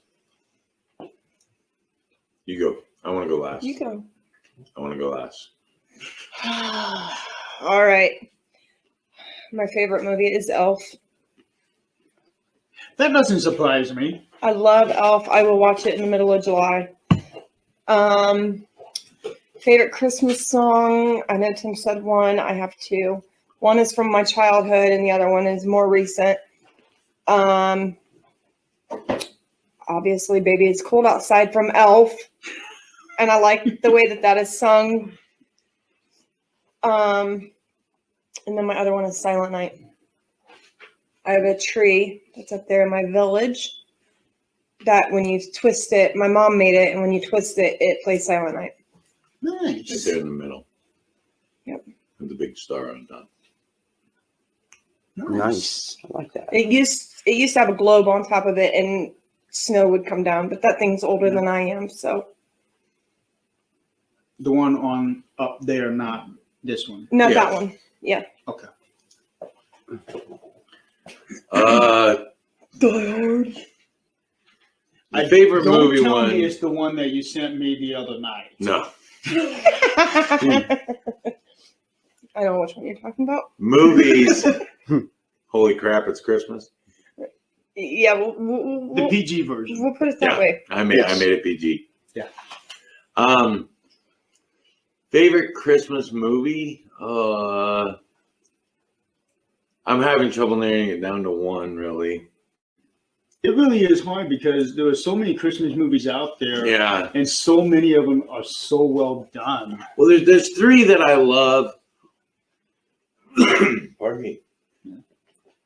You go. I want to go last. You go. I want to go last. All right. My favorite movie is Elf. That doesn't surprise me. I love Elf. I will watch it in the middle of July. Favorite Christmas song? I know Tim said one. I have 2. One is from my childhood, and the other one is more recent. Obviously, Baby It's Cold Outside from Elf. And I like the way that is sung. And then my other one is Silent Night. I have a tree that's up there in my village that when you twist it, my mom made it, and when you twist it, it plays Silent Night. Right Nice. there in the middle. Yep. With the big star on top. Nice. I like that. It used to have a globe on top of it, and snow would come down, but that thing's older than I am, so. The one on up there, not this one. Not Yeah. that one. Yeah. Okay. Die Hard. My favorite Don't movie tell one. me it's the one that you sent me the other night. No. I don't know which one you're talking about. Movies. Holy crap, it's Christmas. Yeah, The we'll PG version. put it that Yeah. way. I made it PG. Yeah. Favorite Christmas movie? I'm having trouble narrowing it down to one, really. It really is hard because there are so many Christmas movies out there. Yeah. And so many of them are so well done. Well, there's 3 that I love. Pardon me.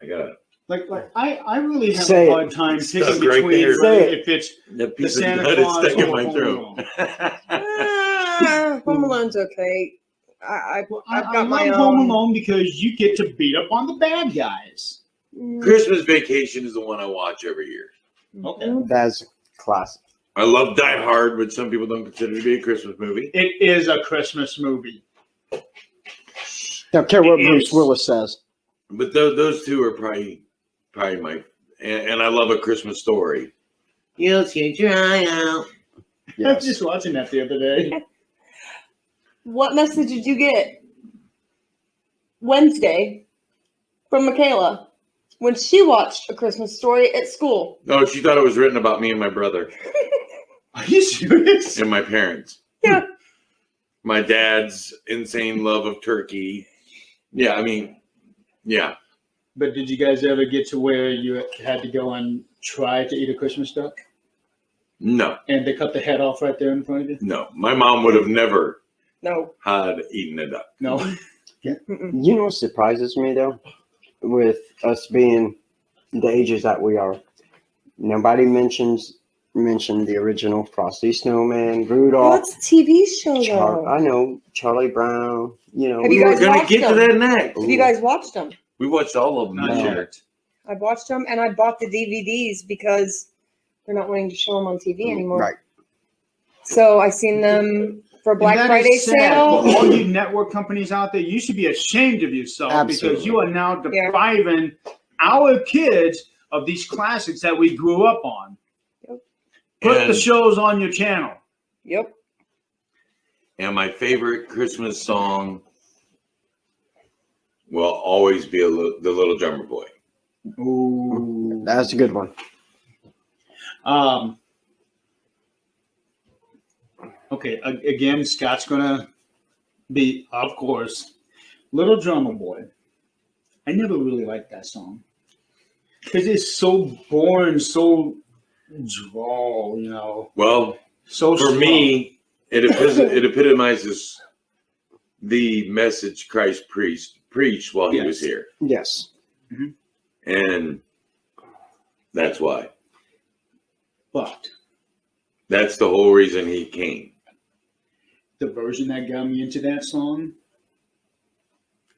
I got a Like I really have Say a it. hard time It's picking stuck right between there. Say it. if it's The piece The of Santa blood is Claus stuck in or my Home throat. Home Alone's okay. I've got my love Home own. Alone because you get to beat up on the bad guys. Christmas Vacation is the one I watch every year. Okay. That's classic. I love Die Hard, which some people don't consider to be a Christmas movie. It is a Christmas movie. Don't care what It Bruce is. Willis says. But those two are probably my, and I love A Christmas Story. You'll change your eye out. I was Yes. just watching that the other day. What message did you get Wednesday from Michaela when she watched A Christmas Story at school? No, she thought it was written about me and my brother Are you serious? and my parents. Yeah. My dad's insane love of turkey. Yeah, I mean, yeah. But did you guys ever get to where you had to go and try to eat a Christmas duck? No, And they cut the head off right there in front of you? no. My mom would have never No. had eaten a duck. No. Mm-mm. You know what surprises me though, with us being the ages that we are, nobody mentioned the original Frosty Snowman, Well, Rudolph. that's a TV show though. I know Charlie Brown. You know, Have you We were guys gonna watched get to them? that next. Have you guys watched them? We watched all of them Not this yet. year. I watched them and I bought the DVDs because they're not wanting to show them on TV anymore. Right. So I seen them for Black And that Friday is sad. sale. For all you network companies out there, you should be ashamed of yourself because Absolutely. you are now Yeah. depriving our kids of these classics that we grew up on. Yep. Put the And- shows on your channel. Yep. And my favorite Christmas song will always be The Little Drummer Boy. Ooh. That's a good one. Okay, again, Scott's gonna be, of course, Little Drummer Boy. I never really liked that song because it's so boring, so drawl, you know. Well, So for slow. me, it epitomizes the message Christ preached while he was Yes. here. Yes. And that's why. But That's the whole reason he came. the version that got me into that song,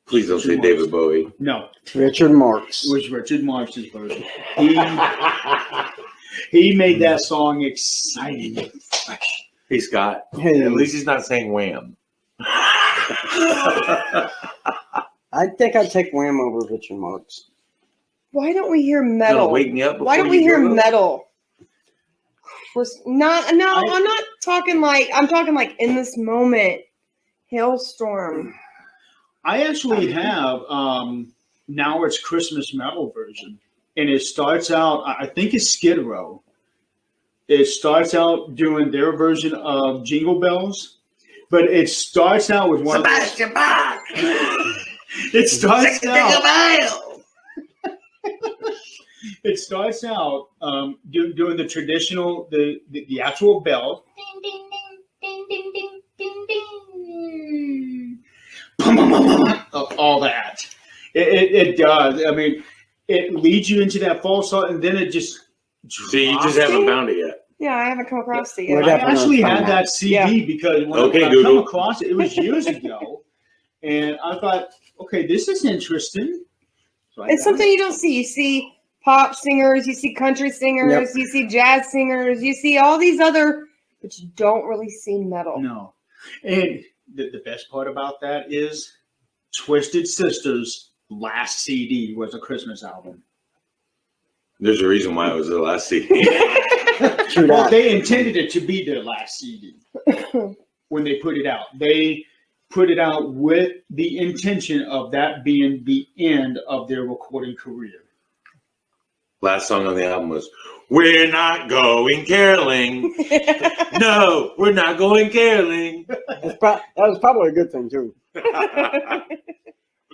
Please don't say David Bowie. no, Richard Marx. it was Richard Marx's version. He made that song exciting and fresh. Hey, Scott. Hey. At least he's not saying Wham. I think I'd take Wham over Richard Marx. Why don't we hear metal? Gonna wake me up Why don't before we you hear go up? metal? I'm not talking like, I'm talking like in this moment. Hailstorm. I actually have now it's Christmas metal version, and it starts out. I think it's Skid Row. It starts out doing their version of Jingle Bells, but it starts out with one. Sebastian Bach! It starts out. Bell! It starts out doing the traditional, the actual bell. Ding, ding, ding, ding, ding, ding, ding, ding. All that. It does. I mean, it leads you into that false thought, and then it just. See, you just haven't found it yet. Yeah, I haven't come across it We're yet. I actually definitely had that CD Yeah. because when Okay, I come Google. across it, it was years ago, and I thought, okay, this is interesting. So I It's got something you don't see. You see pop singers, you see country singers, you see jazz singers, you see all these other, but you don't really see metal. No. And the best part about that is Twisted Sister's last CD was a Christmas album. There's a reason why it was the last CD. True Well, that. they intended it to be their last CD when they put it out. They put it out with the intention of that being the end of their recording career. Last song on the album was "We're Not Going Caroling." No, we're not going caroling. That was probably a good thing too.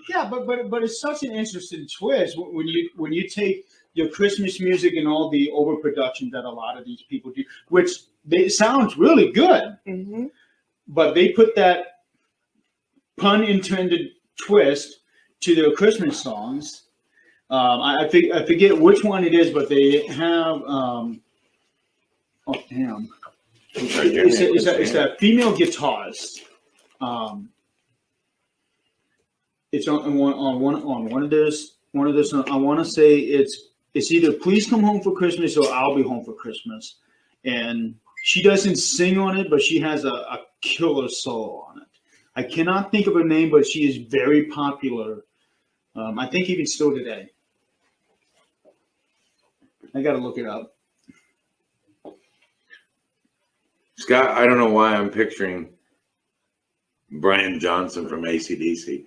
Yeah, but it's such an interesting twist when you take your Christmas music and all the overproduction that a lot of these people do, which sounds really good, Mhm. but they put that pun intended twist to their Christmas songs. I forget which one it is, but they have. Oh damn! It's that female guitarist. It's on one of those. I want to say it's either "Please Come Home for Christmas" or "I'll Be Home for Christmas," and she doesn't sing on it, but she has a killer solo on it. I cannot think of her name, but she is very popular. I think even still today. I got to look it up. Scott, I don't know why I'm picturing Brian Johnson from AC/DC.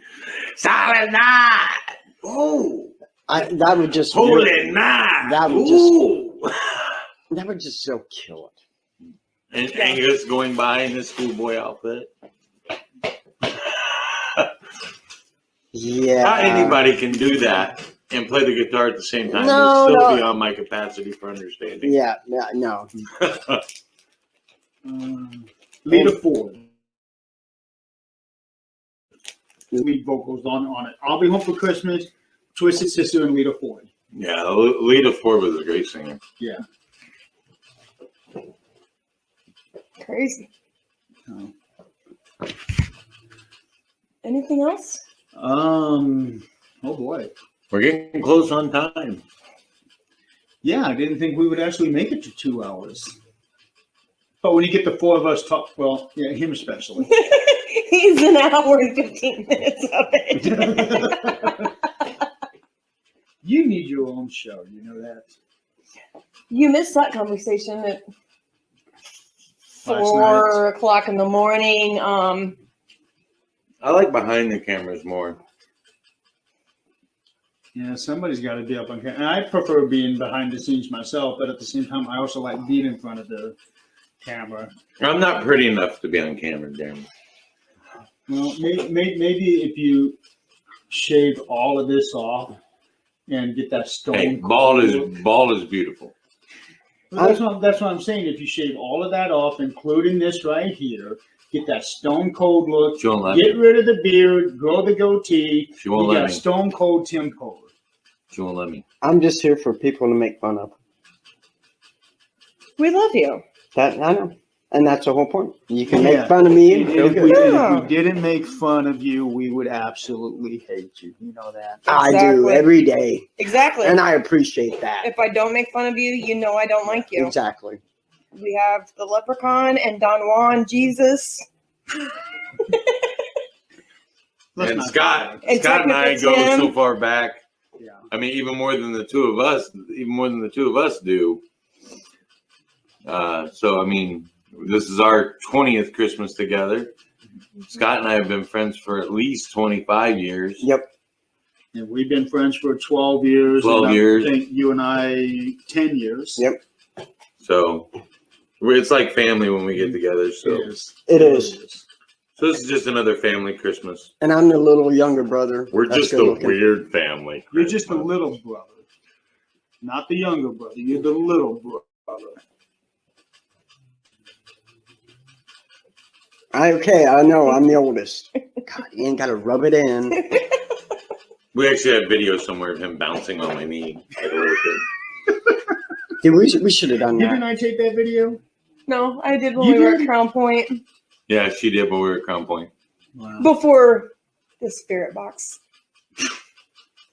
Silent night. Oh, that would just holy night. That would Ooh. that would just so kill it. And Angus going by in his schoolboy outfit. Yeah. Not anybody can do that and play the guitar at the same time. No, It's still no. beyond my capacity for understanding. Yeah, no. Lita Ford. Lead vocals on it. I'll Be Home for Christmas, Twisted Sister, and Lita Ford. Yeah, Lita Ford was a great singer. Yeah. Crazy. Oh. Anything else? Oh boy. We're getting close on time. Yeah, I didn't think we would actually make it to 2 hours. But when you get the four of us talk, well, yeah, him especially. He's an hour and 15 minutes of it. You need your own show, you know that. You missed that conversation at Last 4 o'clock in the morning. I like behind the cameras more. Yeah, somebody's got to be up on camera. And I prefer being behind the scenes myself, but at the same time, I also like being in front of the camera. I'm not pretty enough to be on camera, Darren. Well, maybe if you shave all of this off and get that stone. Hey, cold bald is beautiful. Well, that's what I'm saying. If you shave all of that off, including this right here, get that stone cold look. She won't let Get me. rid of the beard, grow the goatee. She won't You let got me. stone cold Tim Kohler. She won't let me. I'm just here for people to make fun of. We love you. That I know. And that's the whole point. You can Yeah. make fun of me and And feel if good. Yeah. we didn't make fun of you, we would absolutely hate you. You know that. I do Exactly. every day. Exactly. And I appreciate that. If I don't make fun of you, you know I don't like you. Exactly. We have the Leprechaun and Don Juan, Jesus. Let's And not Scott, And Scott and I technically go Tim. so far back. Yeah. I mean, even more than the two of us do. So I mean, this is our 20th Christmas together. Scott and I have been friends for at least 25 years. Yep. And we've been friends for 12 years. 12 and years. I think you and I 10 years. Yep. So it's like family when we get together. So, It is. It is. so this is just another family Christmas. And I'm the little younger brother. We're That's just good a looking. weird family. You're just the little brother, not the younger brother. You're the little brother. Okay, I know. I'm the oldest. God, you ain't got to rub it in. We actually have video somewhere of him bouncing on my knee. Like a little kid. Dude, we should have done Didn't that. I take that video? No, I did when You we were did? at Crown Point Yeah, she did, but we were at Crown Point. Wow. before the Spirit Box.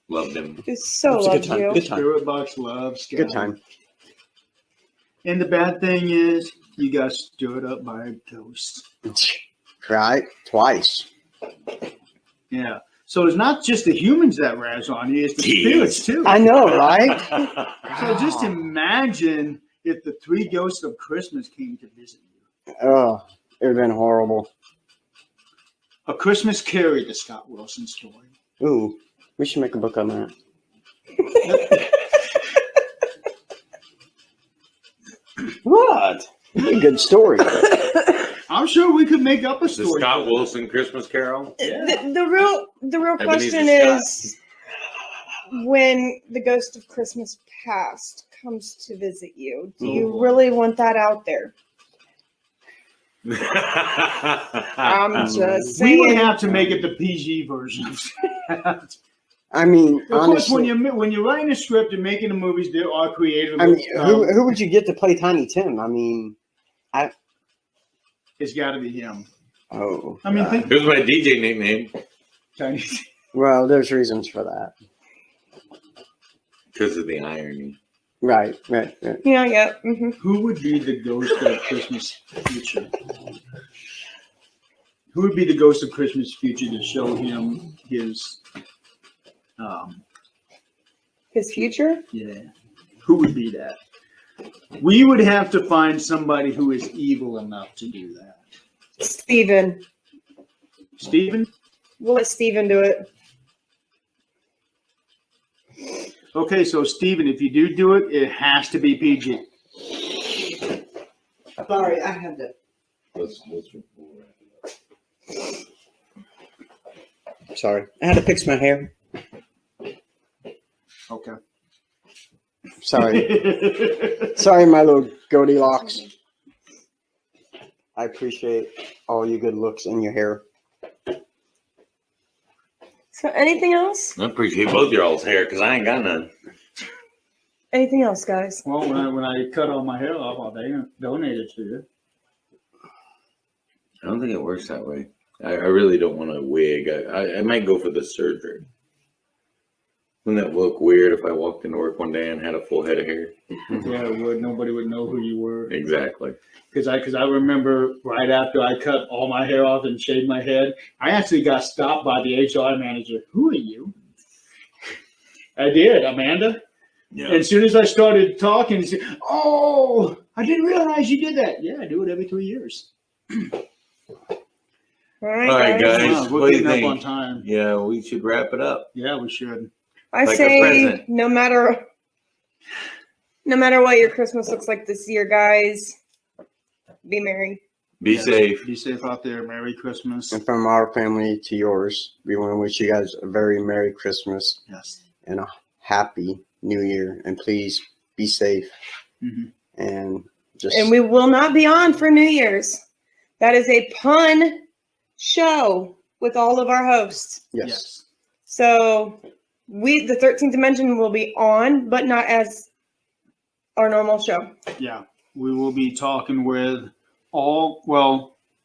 Loved him. It so It's a good loved time. you. Good time. Spirit Box loves Good time. And the bad thing is, you got stood up by a ghost. Right? Twice. Yeah. So it's not just the humans that razz on you, it's the Jeez. spirits too. I know, right? So just imagine if the three ghosts of Christmas came to visit you. Oh, it would have been horrible. A Christmas Carrie, the Scott Wilson story. Ooh, we should make a book on that. What? A good story. I'm sure we could make up a The story. Scott Wilson Christmas Carol. Yeah. The real Ebenezer question Scott. is, when the ghost of Christmas past comes to visit you, do you really want that out there? I'm just We would saying. have to make it the PG version of that. I mean, Of course, honestly, when you're writing a script and making the movies, there are creative. I mean, who would you get to play Tiny Tim? I mean, It's got to be him. oh, I mean, God. think It was my DJ nickname Chinese. Well, there's reasons for that. because of the irony. Right. Yeah. Mm-hmm. Who would be the ghost of Christmas Future? Who would be the ghost of Christmas Future to show him his? His future? Yeah. Who would be that? We would have to find somebody who is evil enough to do that. Steven. Steven? We'll let Steven do it. Okay, so Steven, if you do it, it has to be PG. Sorry, I had to. Sorry, I had to fix my hair. Okay. Sorry, my little Goldilocks. I appreciate all your good looks and your hair. So anything else? I appreciate both your all's hair because I ain't got none. Anything else, guys? Well, when I cut all my hair off, I'll donate it to you. I don't think it works that way. I really don't want a wig. I might go for the surgery. Wouldn't that look weird if I walked into work one day and had a full head of hair? Yeah, it would. Nobody would know who you were. Exactly. Because I remember right after I cut all my hair off and shaved my head, I actually got stopped by the HR manager. Who are you? I did, Amanda. Yeah. And as soon as I started talking, he said, "Oh, I didn't realize you did that." Yeah, I do it every 2 years. All right, All right, guys. Wow, we're what do you getting up on think? time. Yeah, we should wrap it up. Yeah, we should. I Like a say present. no matter what your Christmas looks like this year, guys, be merry. Be Yes. safe. Be safe out there. Merry Christmas. And from our family to yours, we want to wish you guys a very Merry Christmas Yes. and a Happy New Year. And please be safe. Mhm. And just And we will not be on for New Year's. That is a pun show with all of our hosts. yes. So the 13th Dimension will be on, but not as our normal show. Yeah. We will be talking with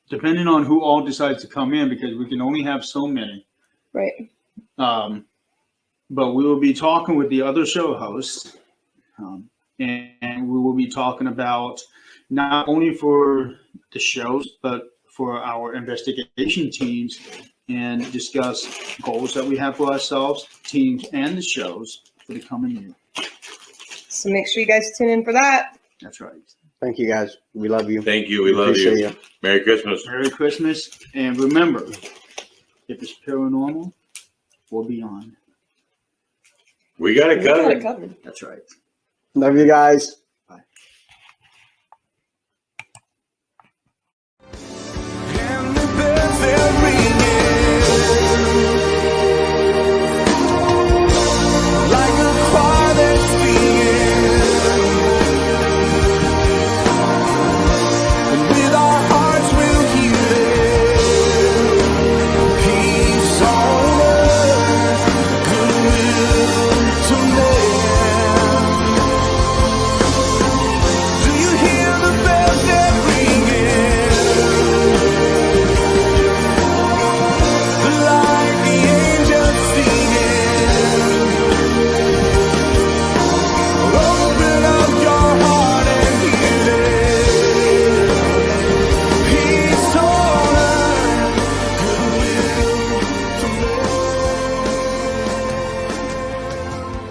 depending on who all decides to come in, because we can only have so many. Right. But we will be talking with the other show hosts, and we will be talking about not only for the shows, but for our investigation teams, and discuss goals that we have for ourselves, teams, and the shows for the coming year. So make sure you guys tune in for that. That's right. Thank you guys. We love you. Thank you. We love Appreciate you. Merry Christmas. Merry Christmas, and remember, if it's paranormal or beyond, We got it We got covered. it covered. that's right. Love you guys. Bye.